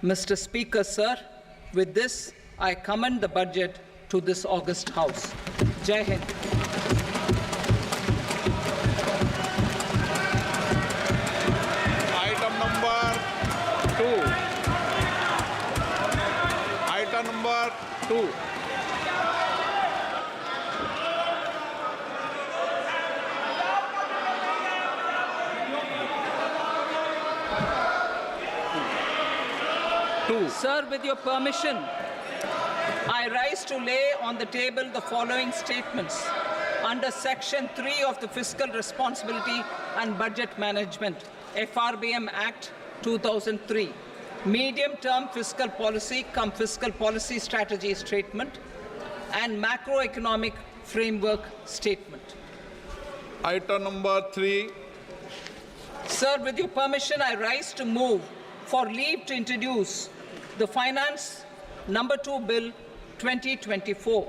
Mr. Speaker, sir, with this, I commend the budget to this august House. Jai Hind. Item number 2. Item number 2. 2. Sir, with your permission, I rise to lay on the table the following statements under Section 3 of the Fiscal Responsibility and Budget Management, FRBM Act 2003, medium-term fiscal policy cum fiscal policy strategy statement, and macroeconomic framework statement. Item number 3. Sir, with your permission, I rise to move for leave to introduce the Finance Number 2 Bill 2024.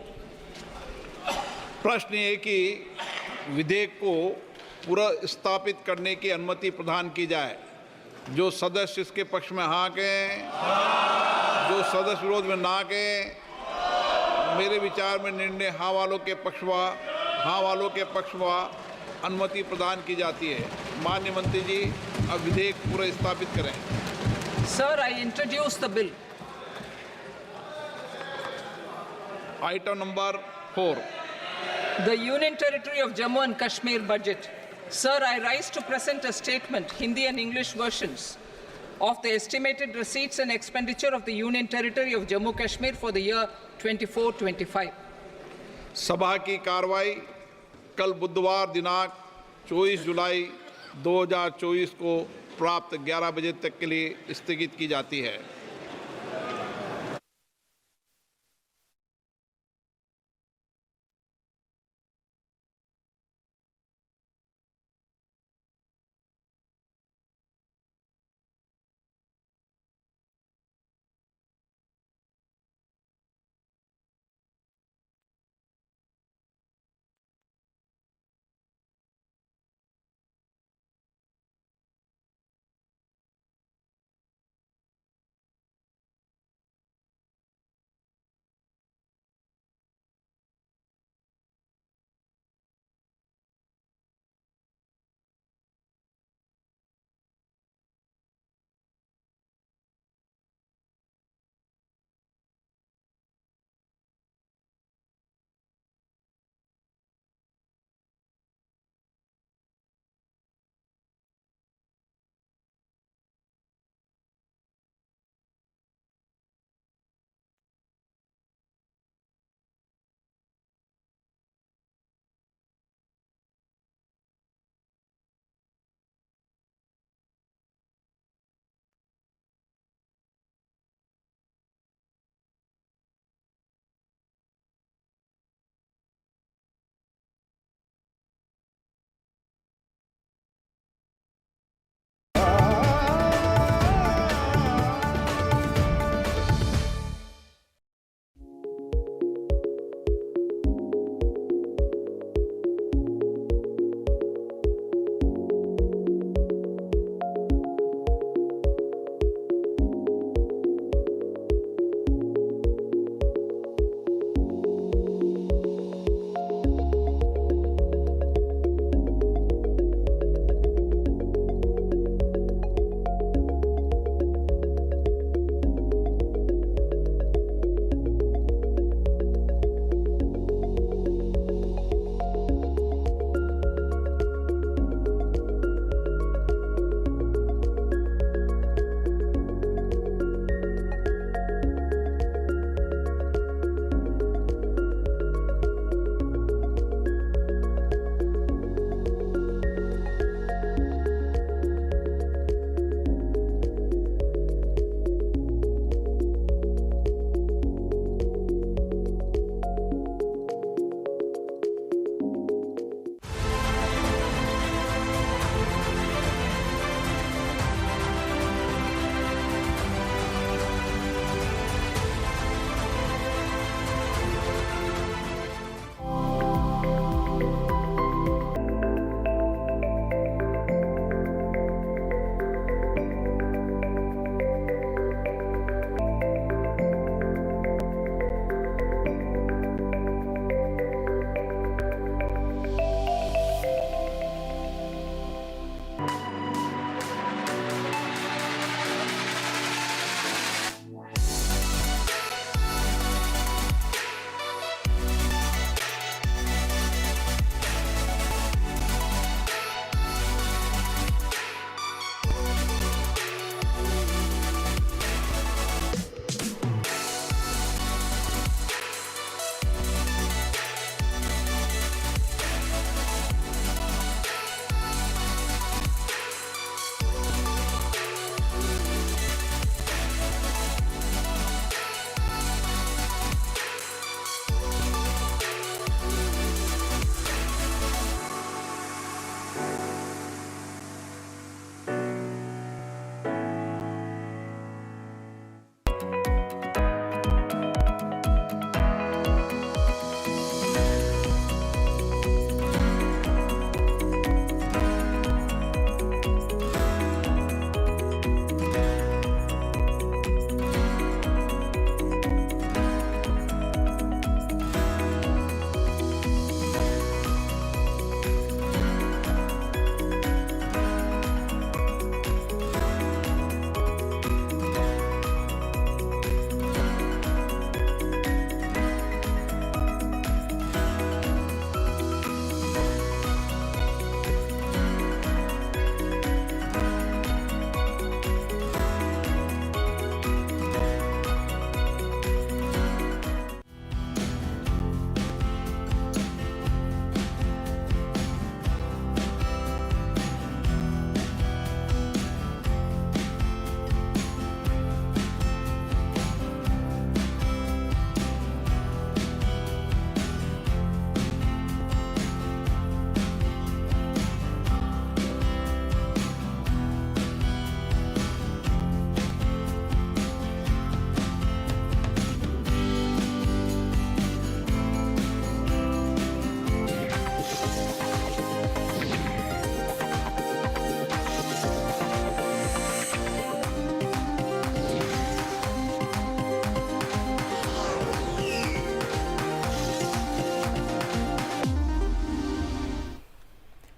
प्रश्न ये कि विधेयक को पुनर्स्थापित करने की अनुमति प्रदान की जाए। जो सदस्य इसके पक्ष में हाँ कहें, जो सदस्य विरोध में ना कहें। मेरे विचार में निर्णय हाँ वालों के पक्ष में अनुमति प्रदान की जाती है। माननीय मंत्री जी, अब विधेयक पुनर्स्थापित करें। Sir, I introduce the bill. Item number 4. The Union Territory of Jammu and Kashmir budget. Sir, I rise to present a statement, Hindi and English versions, of the estimated receipts and expenditure of the Union Territory of Jammu and Kashmir for the year 24-25. सभा की कार्रवाई कल बुधवार दिनांक 24 जुलाई 2024 को प्राप्त 11 बजे तक के लिए स्थगित की जाती है।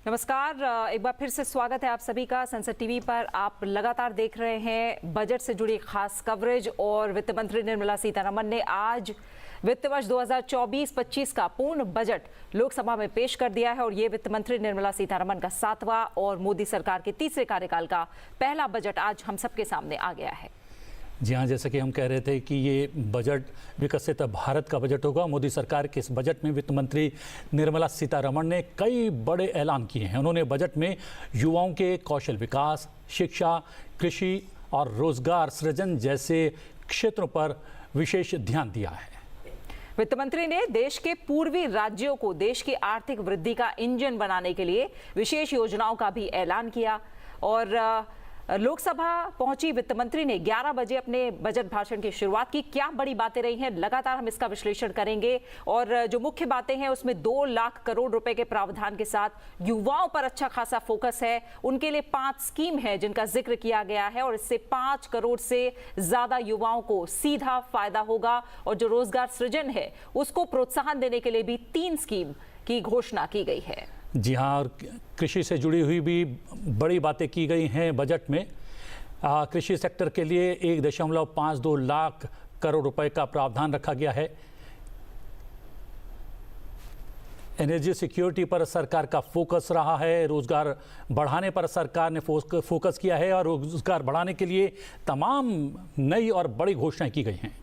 नमस्कार, एक बार फिर से स्वागत है आप सभी का संसद टीवी पर। आप लगातार देख रहे हैं बजट से जुड़ी खास कवरेज और वित्त मंत्री निर्मला सीतारमण ने आज वित्त वर्ष 2024-25 का पूर्ण बजट लोकसभा में पेश कर दिया है और ये वित्त मंत्री निर्मला सीतारमण का 7वां और मोदी सरकार के तीसरे कार्यकाल का पहला बजट आज हम सबके सामने आ गया है। जी हाँ, जैसे कि हम कह रहे थे कि ये बजट विकसित भारत का बजट होगा। मोदी सरकार के इस बजट में वित्त मंत्री निर्मला सीतारमण ने कई बड़े ऐलान किए हैं। उन्होंने बजट में युवाओं के कौशल विकास, शिक्षा, कृषि और रोजगार सृजन जैसे क्षेत्रों पर विशेष ध्यान दिया है। वित्त मंत्री ने देश के पूर्वी राज्यों को देश की आर्थिक वृद्धि का इंजन बनाने के लिए विशेष योजनाओं का भी ऐलान किया और लोकसभा पहुंची वित्त मंत्री ने 11 बजे अपने बजट भाषण की शुरुआत की। क्या बड़ी बातें रही हैं, लगातार हम इसका विश्लेषण करेंगे और जो मुख्य बातें हैं उसमें 2 लाख करोड़ रुपए के प्रावधान के साथ युवाओं पर अच्छा खासा फोकस है। उनके लिए 5 स्कीम है जिनका जिक्र किया गया है और इससे 5 करोड़ से ज्यादा युवाओं को सीधा फायदा होगा और जो रोजगार सृजन है उसको प्रोत्साहन देने के लिए भी 3 स्कीम की घोषणा की गई है। जी हाँ, और कृषि से जुड़ी हुई भी बड़ी बातें की गई हैं बजट में। कृषि सेक्टर के लिए 1.52 लाख करोड़ रुपए का प्रावधान रखा गया है। एनर्जी सिक्योरिटी पर सरकार का फोकस रहा है। रोजगार बढ़ाने पर सरकार ने फोकस किया है और रोजगार बढ़ाने के लिए तमाम नई और बड़ी घोषणाएं की गई हैं।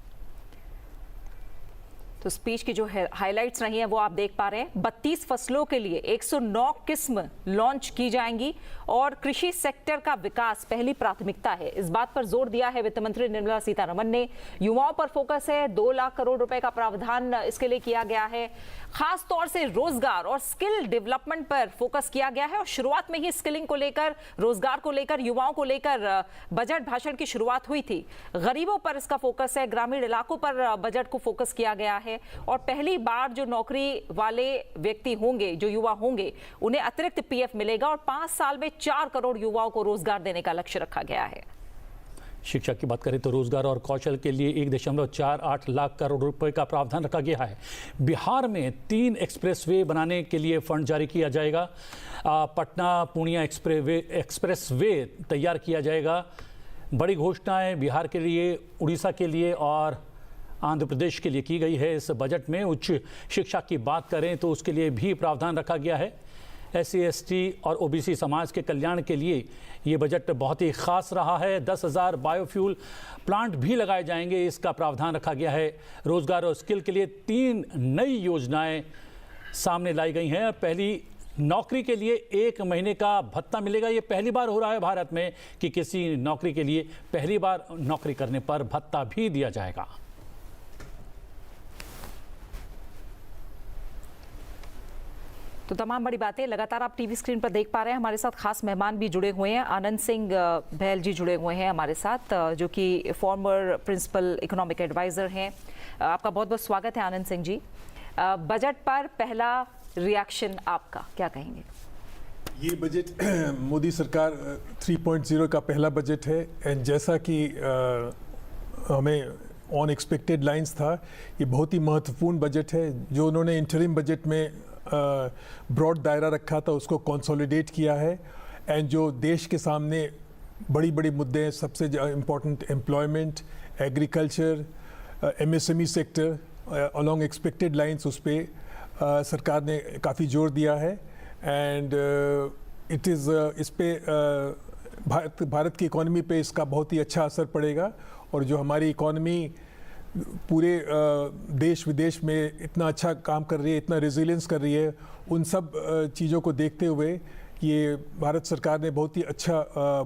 तो स्पीच की जो हाइलाइट्स रही हैं वो आप देख पा रहे हैं। 32 फसलों के लिए 109 किस्म लॉन्च की जाएंगी और कृषि सेक्टर का विकास पहली प्राथमिकता है। इस बात पर जोर दिया है वित्त मंत्री निर्मला सीतारमण ने। युवाओं पर फोकस है, 2 लाख करोड़ रुपए का प्रावधान इसके लिए किया गया है। खास तौर से रोजगार और स्किल डेवलपमेंट पर फोकस किया गया है और शुरुआत में ही स्किलिंग को लेकर, रोजगार को लेकर, युवाओं को लेकर बजट भाषण की शुरुआत हुई थी। गरीबों पर इसका फोकस है, ग्रामीण इलाकों पर बजट को फोकस किया गया है और पहली बार जो नौकरी वाले व्यक्ति होंगे, जो युवा होंगे, उन्हें अतिरिक्त पीएफ मिलेगा और 5 साल में 4 करोड़ युवाओं को रोजगार देने का लक्ष्य रखा गया है। शिक्षा की बात करें तो रोजगार और कौशल के लिए 1.48 लाख करोड़ रुपए का प्रावधान रखा गया है। बिहार में 3 एक्सप्रेसवे बनाने के लिए फंड जारी किया जाएगा। पटना पूर्णिया एक्सप्रेसवे तैयार किया जाएगा। बड़ी घोषणाएं बिहार के लिए, उड़ीसा के लिए और आंध्र प्रदेश के लिए की गई है। इस बजट में उच्च शिक्षा की बात करें तो उसके लिए भी प्रावधान रखा गया है। SC, ST और OBC समाज के कल्याण के लिए ये बजट बहुत ही खास रहा है। 10,000 बायोफ्यूल प्लांट भी लगाए जाएंगे, इसका प्रावधान रखा गया है। रोजगार और स्किल के लिए 3 नई योजनाएं सामने लाई गई हैं। पहली नौकरी के लिए 1 महीने का भत्ता मिलेगा। ये पहली बार हो रहा है भारत में कि किसी नौकरी के लिए पहली बार नौकरी करने पर भत्ता भी दिया जाएगा। तो तमाम बड़ी बातें लगातार आप टीवी स्क्रीन पर देख पा रहे हैं। हमारे साथ खास मेहमान भी जुड़े हुए हैं। आनंद सिंह बहल जी जुड़े हुए हैं हमारे साथ, जो कि फॉर्मर प्रिंसिपल इकोनॉमिक एडवाइजर हैं। आपका बहुत बहुत स्वागत है आनंद सिंह जी। बजट पर पहला रिएक्शन आपका, क्या कहेंगे? ये बजट मोदी सरकार 3.0 का पहला बजट है एंड जैसा कि हमें ऑन एक्सपेक्टेड लाइंस था, ये बहुत ही महत्वपूर्ण बजट है। जो उन्होंने इंटरिम बजट में ब्रॉड दायरा रखा था उसको कंसोलिडेट किया है एंड जो देश के सामने बड़ी बड़ी मुद्दे हैं, सबसे important employment, agriculture, MSME sector, along expected lines, उस पर सरकार ने काफ़ी जोर दिया है एंड इस पे भारत की इकॉनमी पे इसका बहुत ही अच्छा असर पड़ेगा और जो हमारी इकॉनमी पूरे देश विदेश में इतना अच्छा काम कर रही है, इतना रेजिलियंस कर रही है, उन सब चीज़ों को देखते हुए ये भारत सरकार ने बहुत ही अच्छा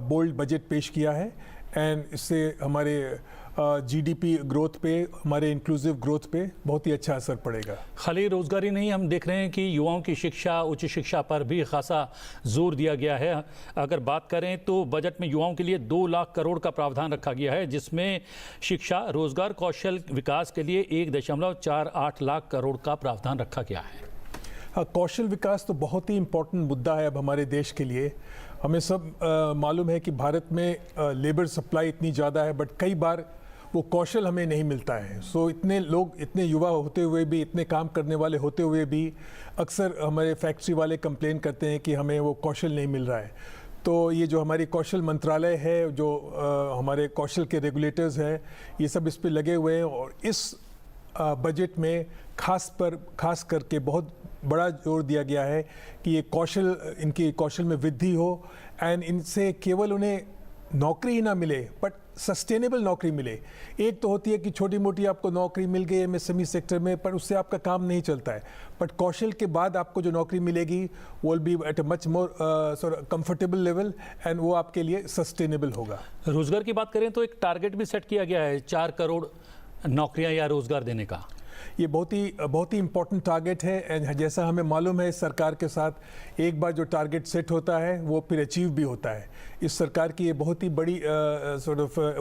बोल्ड बजट पेश किया है एंड इससे हमारे GDP ग्रोथ पे, हमारे इंक्लूसिव ग्रोथ पे बहुत ही अच्छा असर पड़ेगा। खाली रोजगारी नहीं, हम देख रहे हैं कि युवाओं की शिक्षा, उच्च शिक्षा पर भी खासा जोर दिया गया है। अगर बात करें तो बजट में युवाओं के लिए 2 लाख करोड़ का प्रावधान रखा गया है, जिसमें शिक्षा, रोजगार, कौशल विकास के लिए 1.48 लाख करोड़ का प्रावधान रखा गया है। हाँ, कौशल विकास तो बहुत ही इम्पोर्टेंट मुद्दा है अब हमारे देश के लिए। हमें सब मालूम है कि भारत में लेबर सप्लाई इतनी ज़्यादा है, बट कई बार वो कौशल हमें नहीं मिलता है। सो इतने लोग, इतने युवा होते हुए भी, इतने काम करने वाले होते हुए भी अक्सर हमारे फैक्ट्री वाले कंप्लेन करते हैं कि हमें वो कौशल नहीं मिल रहा है। तो ये जो हमारी कौशल मंत्रालय है, जो हमारे कौशल के रेगुलेटर्स हैं, ये सब इस पे लगे हुए हैं और इस बजट में खास करके बहुत बड़ा जोर दिया गया है कि ये कौशल, इनके कौशल में वृद्धि हो एंड इनसे केवल उन्हें नौकरी ही ना मिले बट सस्टेनेबल नौकरी मिले। एक तो होती है कि छोटी मोटी आपको नौकरी मिल गई एमएसएमई सेक्टर में, पर उससे आपका काम नहीं चलता है। बट कौशल के बाद आपको जो नौकरी मिलेगी वो will be at a much more comfortable level and वो आपके लिए सस्टेनेबल होगा। रोजगार की बात करें तो एक टारगेट भी सेट किया गया है 4 करोड़ नौकरियां या रोजगार देने का। ये बहुत ही इम्पोर्टेंट टारगेट है एंड जैसा हमें मालूम है, सरकार के साथ एक बार जो टारगेट सेट होता है वो फिर अचीव भी होता है। इस सरकार की ये बहुत ही बड़ी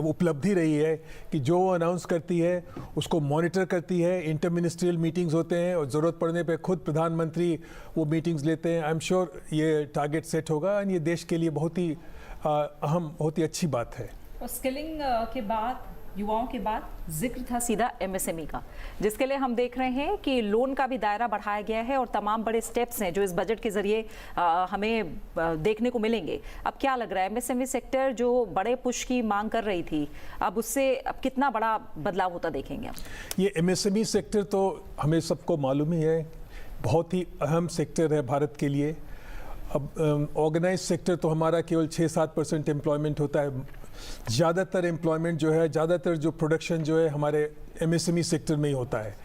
उपलब्धि रही है कि जो वो अनाउंस करती है उसको मॉनिटर करती है। इंटर मिनिस्ट्रियल मीटिंग्स होते हैं और ज़रूरत पड़ने पे खुद प्रधानमंत्री वो मीटिंग्स लेते हैं। आई एम श्योर ये टारगेट सेट होगा एंड ये देश के लिए बहुत ही अहम, बहुत ही अच्छी बात है। और स्किलिंग के बाद, युवाओं के बाद जिक्र था सीधा एमएसएमई का, जिसके लिए हम देख रहे हैं कि लोन का भी दायरा बढ़ाया गया है और तमाम बड़े स्टेप्स हैं जो इस बजट के जरिए हमें देखने को मिलेंगे। अब क्या लग रहा है, एमएसएमई सेक्टर जो बड़े पुश की मांग कर रही थी, अब उससे अब कितना बड़ा बदलाव होता देखेंगे? ये एमएसएमई सेक्टर तो हमें सबको मालूम ही है, बहुत ही अहम सेक्टर है भारत के लिए। अब ऑर्गेनाइज सेक्टर तो हमारा केवल 6-7% एम्प्लॉयमेंट होता है। ज़्यादातर एम्प्लॉयमेंट जो है, ज़्यादातर जो प्रोडक्शन जो है हमारे एमएसएमई सेक्टर में ही होता है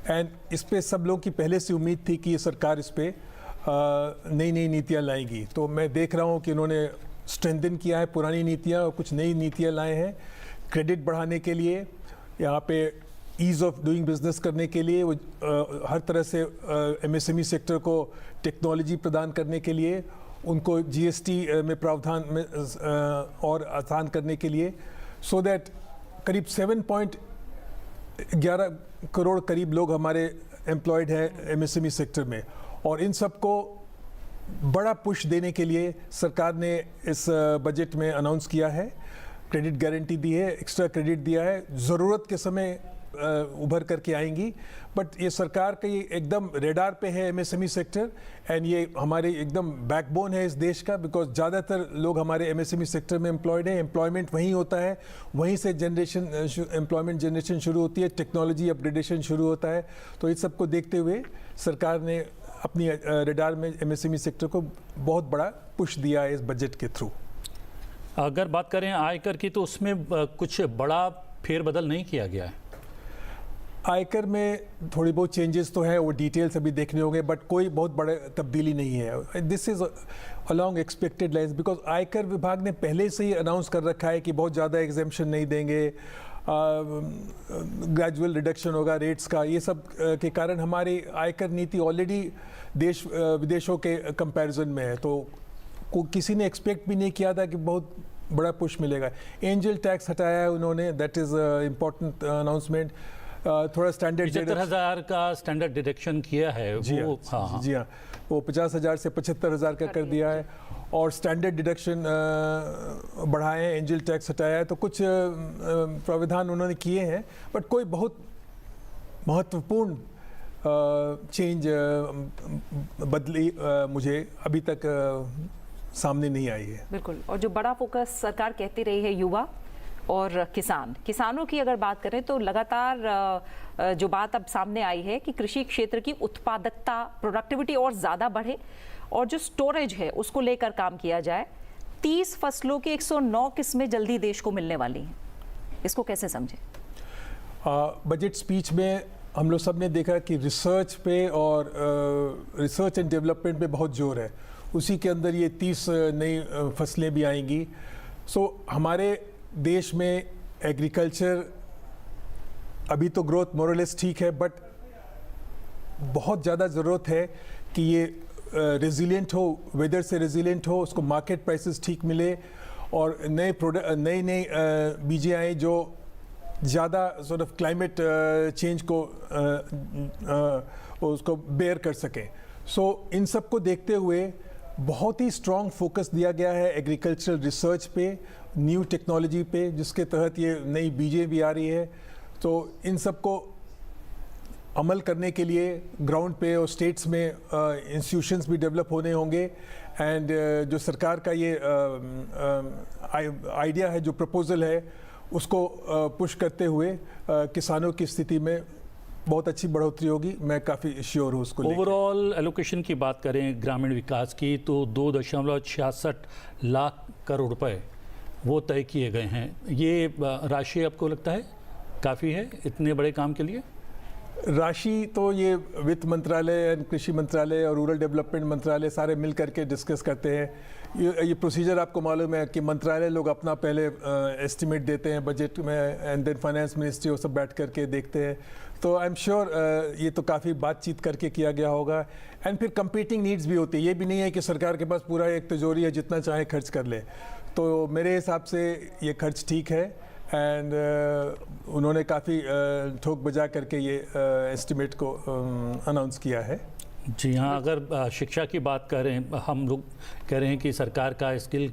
एंड इस पे सब लोगों की पहले से उम्मीद थी कि ये सरकार इस पे नई नई नीतियाँ लाएगी। तो मैं देख रहा हूँ कि इन्होंने स्ट्रेंथन किया है पुरानी नीतियाँ और कुछ नई नीतियाँ लाए हैं क्रेडिट बढ़ाने के लिए, यहाँ पे ईज़ ऑफ डूइंग बिजनेस करने के लिए, वो हर तरह से एमएसएमई सेक्टर को टेक्नोलॉजी प्रदान करने के लिए, उनको जीएसटी में प्रावधान में और आसान करने के लिए, सो दैट करीब 7.11 करोड़ करीब लोग हमारे एम्प्लॉयड हैं एमएसएमई सेक्टर में। और इन सबको बड़ा पुश देने के लिए सरकार ने इस बजट में अनाउंस किया है, क्रेडिट गारंटी दी है, एक्स्ट्रा क्रेडिट दिया है, ज़रूरत के समय उभर करके आएंगी। बट ये सरकार का ये एकदम रेडार पे है एमएसएमई सेक्टर एंड ये हमारे एकदम बैकबोन है इस देश का, बिकॉज ज़्यादातर लोग हमारे एमएसएमई सेक्टर में एम्प्लॉयड हैं। एम्प्लॉयमेंट वहीं होता है, वहीं से एम्प्लॉयमेंट जनरेशन शुरू होती है, टेक्नोलॉजी अपग्रेडेशन शुरू होता है। तो इस सबको देखते हुए सरकार ने अपनी रेडार में एमएसएमई सेक्टर को बहुत बड़ा पुश दिया है इस बजट के थ्रू। अगर बात करें आयकर की तो उसमें कुछ बड़ा फेरबदल नहीं किया गया है। आयकर में थोड़ी बहुत चेंजेस तो है, वो डिटेल्स अभी देखने होंगे, बट कोई बहुत बड़ा तब्दीली नहीं है। This is along expected lines, because आयकर विभाग ने पहले से ही अनाउंस कर रखा है कि बहुत ज़्यादा एग्जेम्पशन नहीं देंगे, ग्रेजुअल रिडक्शन होगा रेट्स का। ये सब के कारण हमारी आयकर नीति ऑलरेडी देश विदेशों के कंपैरिजन में है, तो किसी ने एक्सपेक्ट भी नहीं किया था कि बहुत बड़ा पुश मिलेगा। एंजल टैक्स हटाया है उन्होंने, दैट इज़ इम्पोर्टेंट अनाउंसमेंट। थोड़ा स्टैंडर्ड 75,000 का स्टैंडर्ड डिडक्शन किया है वो। जी हाँ, वो 50,000 से 75,000 का कर दिया है और स्टैंडर्ड डिडक्शन बढ़ाए हैं, एंजल टैक्स हटाया है। तो कुछ प्रावधान उन्होंने किए हैं, बट कोई बहुत महत्वपूर्ण चेंज बदली मुझे अभी तक सामने नहीं आई है। बिल्कुल। और जो बड़ा फोकस सरकार कहती रही है युवा और किसानों की अगर बात करें तो लगातार जो बात अब सामने आई है कि कृषि क्षेत्र की उत्पादकता, प्रोडक्टिविटी और ज़्यादा बढ़े और जो स्टोरेज है उसको लेकर काम किया जाए। 30 फसलों की 109 किस्में जल्दी देश को मिलने वाली हैं, इसको कैसे समझें? बजट स्पीच में हम लोग सब ने देखा कि रिसर्च पे और रिसर्च एंड डेवलपमेंट पे बहुत जोर है, उसी के अंदर ये 30 नई फसलें भी आएंगी। सो हमारे देश में एग्रीकल्चर अभी तो ग्रोथ मोरलेस ठीक है, बट बहुत ज़्यादा ज़रूरत है कि ये रेजिलिएंट हो, वेदर से रेजिलिएंट हो, उसको मार्केट प्राइसेस ठीक मिले और नए प्रोडक्ट, नई बीजें आए जो ज़्यादा सॉर्ट ऑफ क्लाइमेट चेंज को उसको बेयर कर सकें। सो इन सब को देखते हुए बहुत ही स्ट्रॉन्ग फोकस दिया गया है एग्रीकल्चरल रिसर्च पे, न्यू टेक्नोलॉजी पे, जिसके तहत ये नई बीजें भी आ रही है। तो इन सब को अमल करने के लिए ग्राउंड पे और स्टेट्स में इंस्टीट्यूशंस भी डेवलप होने होंगे। एंड जो सरकार का ये आइडिया है, जो प्रपोजल है, उसको पुश करते हुए किसानों की स्थिति में बहुत अच्छी बढ़ोतरी होगी। मैं काफ़ी श्योर हूँ उसको। ओवरऑल एलोकेशन की बात करें ग्रामीण विकास की तो 2.66 लाख करोड़ रुपए वो तय किए गए हैं। ये राशि आपको लगता है काफ़ी है इतने बड़े काम के लिए? राशि तो ये वित्त मंत्रालय, कृषि मंत्रालय और रूरल डेवलपमेंट मंत्रालय सारे मिल करके डिस्कस करते हैं। ये प्रोसीजर आपको मालूम है कि मंत्रालय लोग अपना पहले एस्टिमेट देते हैं बजट में, एंड देन फाइनेंस मिनिस्ट्री वो सब बैठ करके देखते हैं। तो आई एम श्योर ये तो काफ़ी बातचीत करके किया गया होगा। एंड फिर कंपीटिंग नीड्स भी होती है, ये भी नहीं है कि सरकार के पास पूरा एक तिजोरी है जितना चाहे खर्च कर ले। तो मेरे हिसाब से ये खर्च ठीक है। एंड उन्होंने काफ़ी ठोक बजा करके ये एस्टिमेट को अनाउंस किया है। जी हाँ, अगर शिक्षा की बात करें, हम लोग कह रहे हैं कि सरकार का स्किल